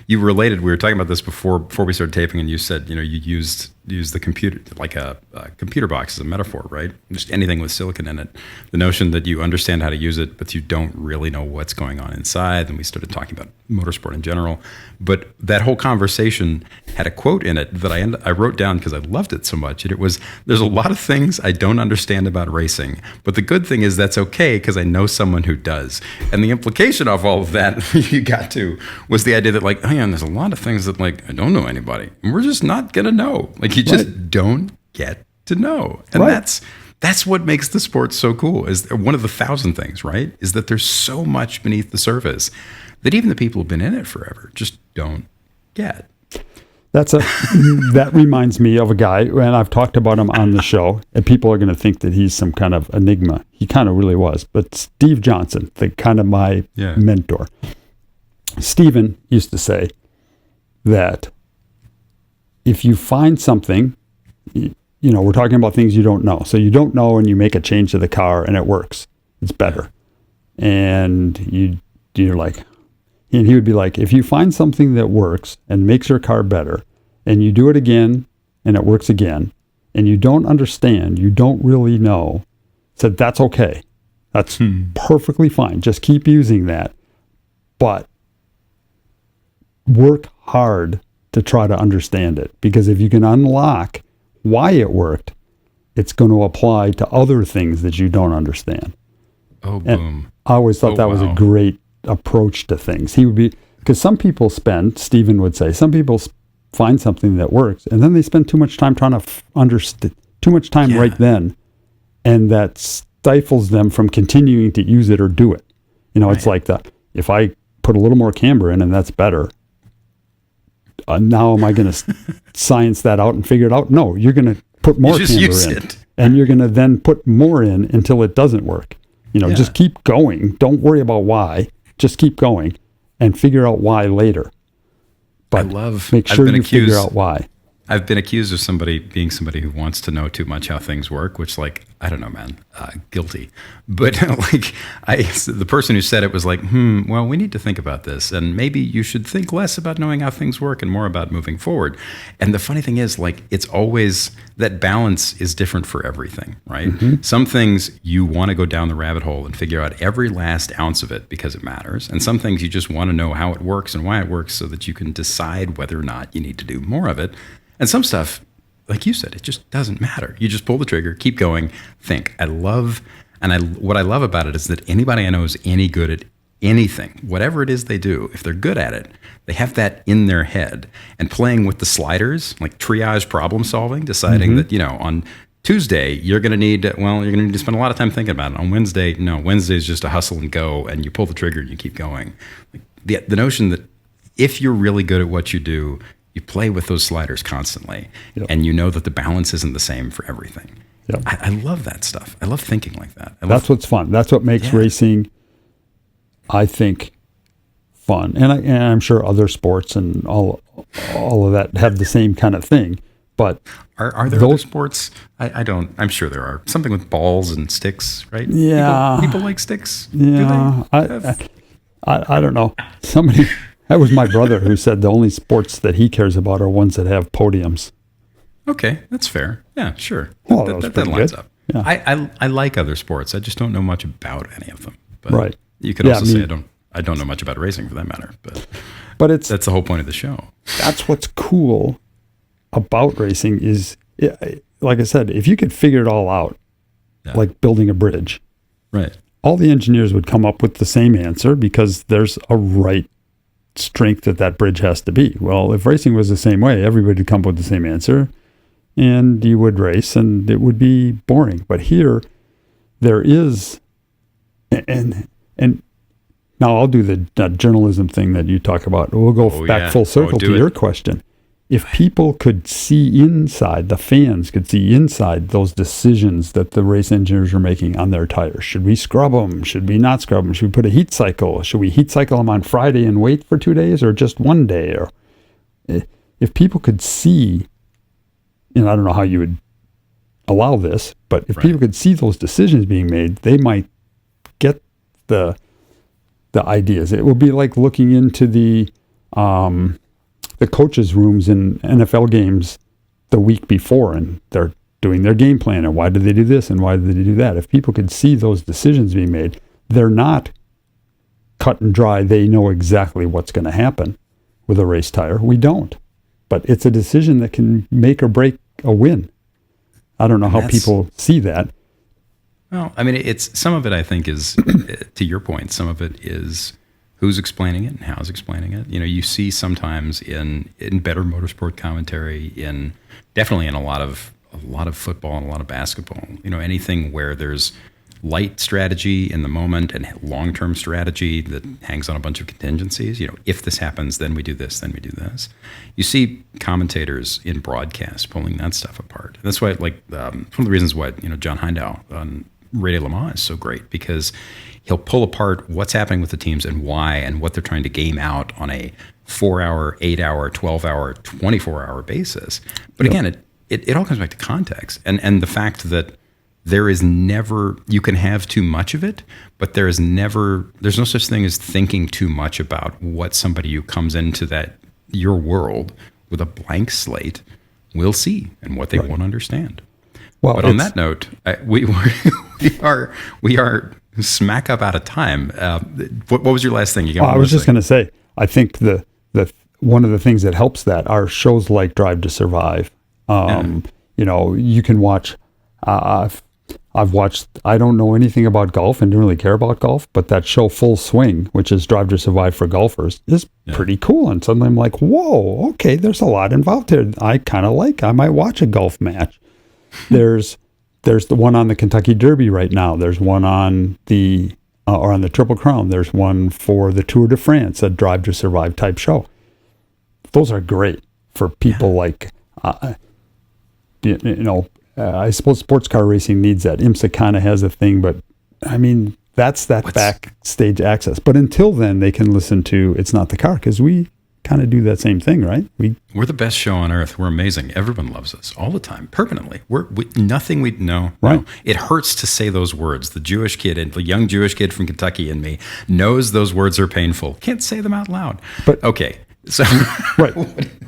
B: You related, we were talking about this before we started taping, and you said, you know, you used the computer, like a computer box as a metaphor, right? Just anything with silicon in it. The notion that you understand how to use it, but you don't really know what's going on inside. And we started talking about motorsport in general. But that whole conversation had a quote in it that I wrote down because I loved it so much. And it was, there's a lot of things I don't understand about racing, but the good thing is that's okay because I know someone who does. And the implication of all of that you got to was the idea that, like, oh yeah, and there's a lot of things that, like, I don't know anybody. And we're just not going to know. Like, you just don't get to know. And that's what makes the sport so cool. Is one of the 1,000 things, right? Is that there's so much beneath the surface that even the people who've been in it forever just don't get.
A: That reminds me of a guy, and I've talked about him on the show, and people are going to think that he's some kind of enigma. He kind of really was. But Steve Johnson, my mentor. Steven used to say that if you find something, you know, we're talking about things you don't know. So you don't know and you make a change to the car and it works. It's better. And you're like, and he would be like, if you find something that works and makes your car better and you do it again and it works again and you don't understand, you don't really know, said that's okay. That's perfectly fine. Just keep using that. But work hard to try to understand it, because if you can unlock why it worked, it's going to apply to other things that you don't understand.
B: Oh, boom.
A: And I always thought that was a great approach to things. He would be, because some people Stephen would say, some people find something that works and then they spend too much time trying to understand, too much time right then, and that stifles them from continuing to use it or do it. You know, it's like that. If I put a little more camber in and that's better, now am I going to science that out and figure it out? No, you're going to put more camber in. And you're going to then put more in until it doesn't work. Just keep going. Don't worry about why. Just keep going and figure out why later. But make sure you figure out why.
B: I've been accused of being somebody who wants to know too much how things work, which, like, I don't know, man, guilty. But the person who said it was like, well, we need to think about this, and maybe you should think less about knowing how things work and more about moving forward. And the funny thing is, like, it's always that balance is different for everything, right? Mm-hmm. Some things you want to go down the rabbit hole and figure out every last ounce of it because it matters, and some things you just want to know how it works and why it works so that you can decide whether or not you need to do more of it. And some stuff, like you said, it just doesn't matter. You just pull the trigger, keep going, think. What I love about it is that anybody I know is any good at anything, whatever it is they do, if they're good at it, they have that in their head. And playing with the sliders, like triage problem solving, deciding that, on Tuesday, you're going to need to spend a lot of time thinking about it. On Wednesday, no, Wednesday is just a hustle and go, and you pull the trigger and you keep going. Like the notion that if you're really good at what you do, you play with those sliders constantly, and you know that the balance isn't the same for everything. Yep. I love that stuff. I love thinking like that.
A: That's what's fun. That's what makes racing, I think, fun. And I'm sure other sports and all of that have the same kind of thing. But
B: are there other sports? I don't. I'm sure there are. Something with balls and sticks, right?
A: Yeah.
B: People like sticks.
A: Yeah. I don't know. That was my brother who said the only sports that he cares about are ones that have podiums.
B: Okay, that's fair. Yeah, sure.
A: Well,
B: that lines
A: good.
B: up.
A: Yeah.
B: I like other sports. I just don't know much about any of them. But
A: right.
B: You could also say I don't know much about racing for that matter. But that's the whole point of the show.
A: That's what's cool about racing is, like I said, if you could figure it all out, like building a bridge,
B: right?
A: All the engineers would come up with the same answer because there's a right strength that bridge has to be. Well, if racing was the same way, everybody would come up with the same answer and you would race and it would be boring. But here there is, and now I'll do the journalism thing that you talk about. We'll go back full circle to your question. If people could see inside, the fans could see inside those decisions that the race engineers are making on their tires. Should we scrub them? Should we not scrub them? Should we put a heat cycle? Should we heat cycle them on Friday and wait for 2 days or just 1 day? Or if people could see, and I don't know how you would allow this, but if people could see those decisions being made, they might get the ideas. It would be like looking into the coaches' rooms in NFL games the week before, and they're doing their game plan, and why did they do this, and why did they do that? If people could see those decisions being made, they're not cut and dry. They know exactly what's going to happen with a race tire. We don't. But it's a decision that can make or break a win. I don't know how people see that.
B: Well, I mean, it's some of it, I think, is, to your point, some of it is who's explaining it and how's explaining it. You see sometimes in better motorsport commentary, definitely in a lot of football and a lot of basketball. Anything where there's light strategy in the moment and long-term strategy that hangs on a bunch of contingencies. If this happens, then we do this, then we do this. You see commentators in broadcast pulling that stuff apart. And that's why, one of the reasons why John Hindau on Radio Le Mans is so great, because he'll pull apart what's happening with the teams and why and what they're trying to game out on a 4-hour, 8-hour, 12-hour, 24-hour basis. But again, it all comes back to context and the fact that there is never, you can have too much of it, but there's no such thing as thinking too much about what somebody who comes into your world with a blank slate will see and what they won't understand. Well, but on that note, we are smack up out of time. What was your last thing?
A: I was just going to say, I think the one of the things that helps that are shows like Drive to Survive. You can watch. I've watched. I don't know anything about golf and don't really care about golf, but that show Full Swing, which is Drive to Survive for golfers, is pretty cool. And suddenly I'm like, whoa, okay, there's a lot involved here. I might watch a golf match. There's the one on the Kentucky Derby right now. There's one on the Triple Crown. There's one for the Tour de France, a Drive to Survive type show. those are great for people like, I suppose sports car racing needs that. IMSA kind of has a thing, but I mean, that's backstage access. But until then, they can listen to It's Not the Car, because we kind of do that same thing, right?
B: We're the best show on earth. We're amazing. Everyone loves us all the time, permanently. No. It hurts to say those words. The Jewish kid and the young Jewish kid from Kentucky in me knows those words are painful. Can't say them out loud. But okay, so
A: right.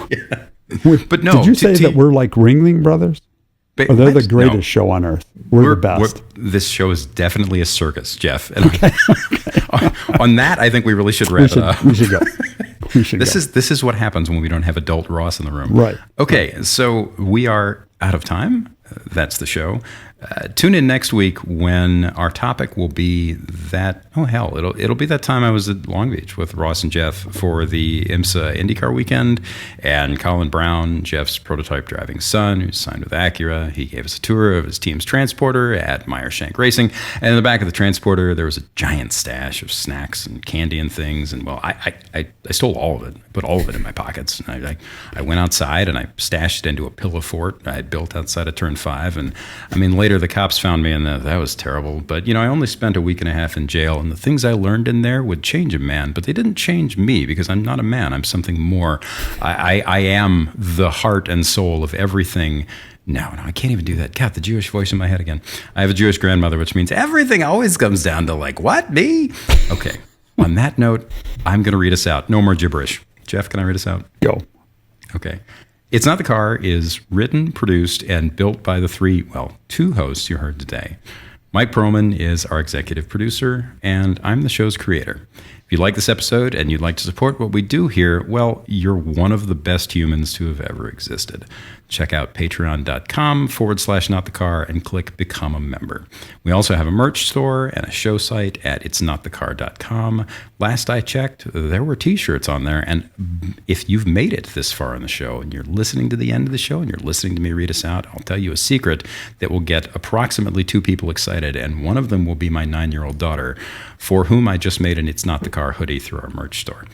B: Yeah. But no,
A: did you say that we're like Ringling Brothers? Or they're the greatest show on earth. We're the best.
B: This show is definitely a circus, Jeff. And on that, I think we really should wrap it up.
A: We should go.
B: This is what happens when we don't have adult Ross in the room.
A: Right.
B: Okay, so we are out of time. That's the show. Tune in next week when our topic will be that. Oh hell, it'll be that time I was at Long Beach with Ross and Jeff for the IMSA IndyCar weekend, and Colin Brown, Jeff's prototype driving son, who's signed with Acura. He gave us a tour of his team's transporter at Meyer-Shank Racing, and in the back of the transporter there was a giant stash of snacks and candy and things. And well, I stole all of it, put all of it in my pockets. And I went outside and I stashed it into a pillow fort I had built outside of Turn 5. And I mean, later the cops found me, and that was terrible. But, I only spent a week and a half in jail, and the things I learned in there would change a man, but they didn't change me, because I'm not a man. I'm something more. I am the heart and soul of everything. No, I can't even do that. God, the Jewish voice in my head again. I have a Jewish grandmother, which means everything always comes down to like, what, me? Okay. On that note, I'm going to read us out. No more gibberish. Jeff, can I read us out?
A: Go.
B: Okay. It's Not the Car is written, produced, and built by the two hosts you heard today. Mike Perlman is our executive producer, and I'm the show's creator. If you like this episode and you'd like to support what we do here, well, you're one of the best humans to have ever existed. Check out patreon.com/notthecar and click Become a Member. We also have a merch store and a show site at itsnotthecar.com. Last I checked, there were t-shirts on there. And if you've made it this far in the show and you're listening to the end of the show and you're listening to me read us out, I'll tell you a secret that will get approximately 2 people excited. And one of them will be my 9-year-old daughter, for whom I just made an It's Not the Car hoodie through our merch store.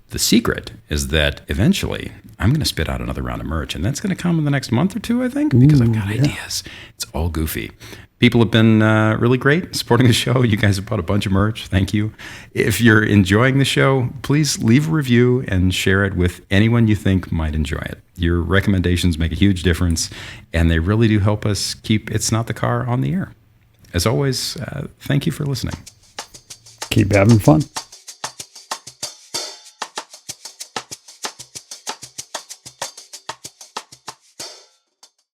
B: The secret is that eventually I'm going to spit out another round of merch, and that's going to come in the next month or 2, I think, because I've got ideas. It's all goofy. People have been really great supporting the show. You guys have bought a bunch of merch. Thank you. If you're enjoying the show, please leave a review and share it with anyone you think might enjoy it. Your recommendations make a huge difference, and they really do help us keep It's Not the Car on the air. As always, thank you for listening.
A: Keep having fun.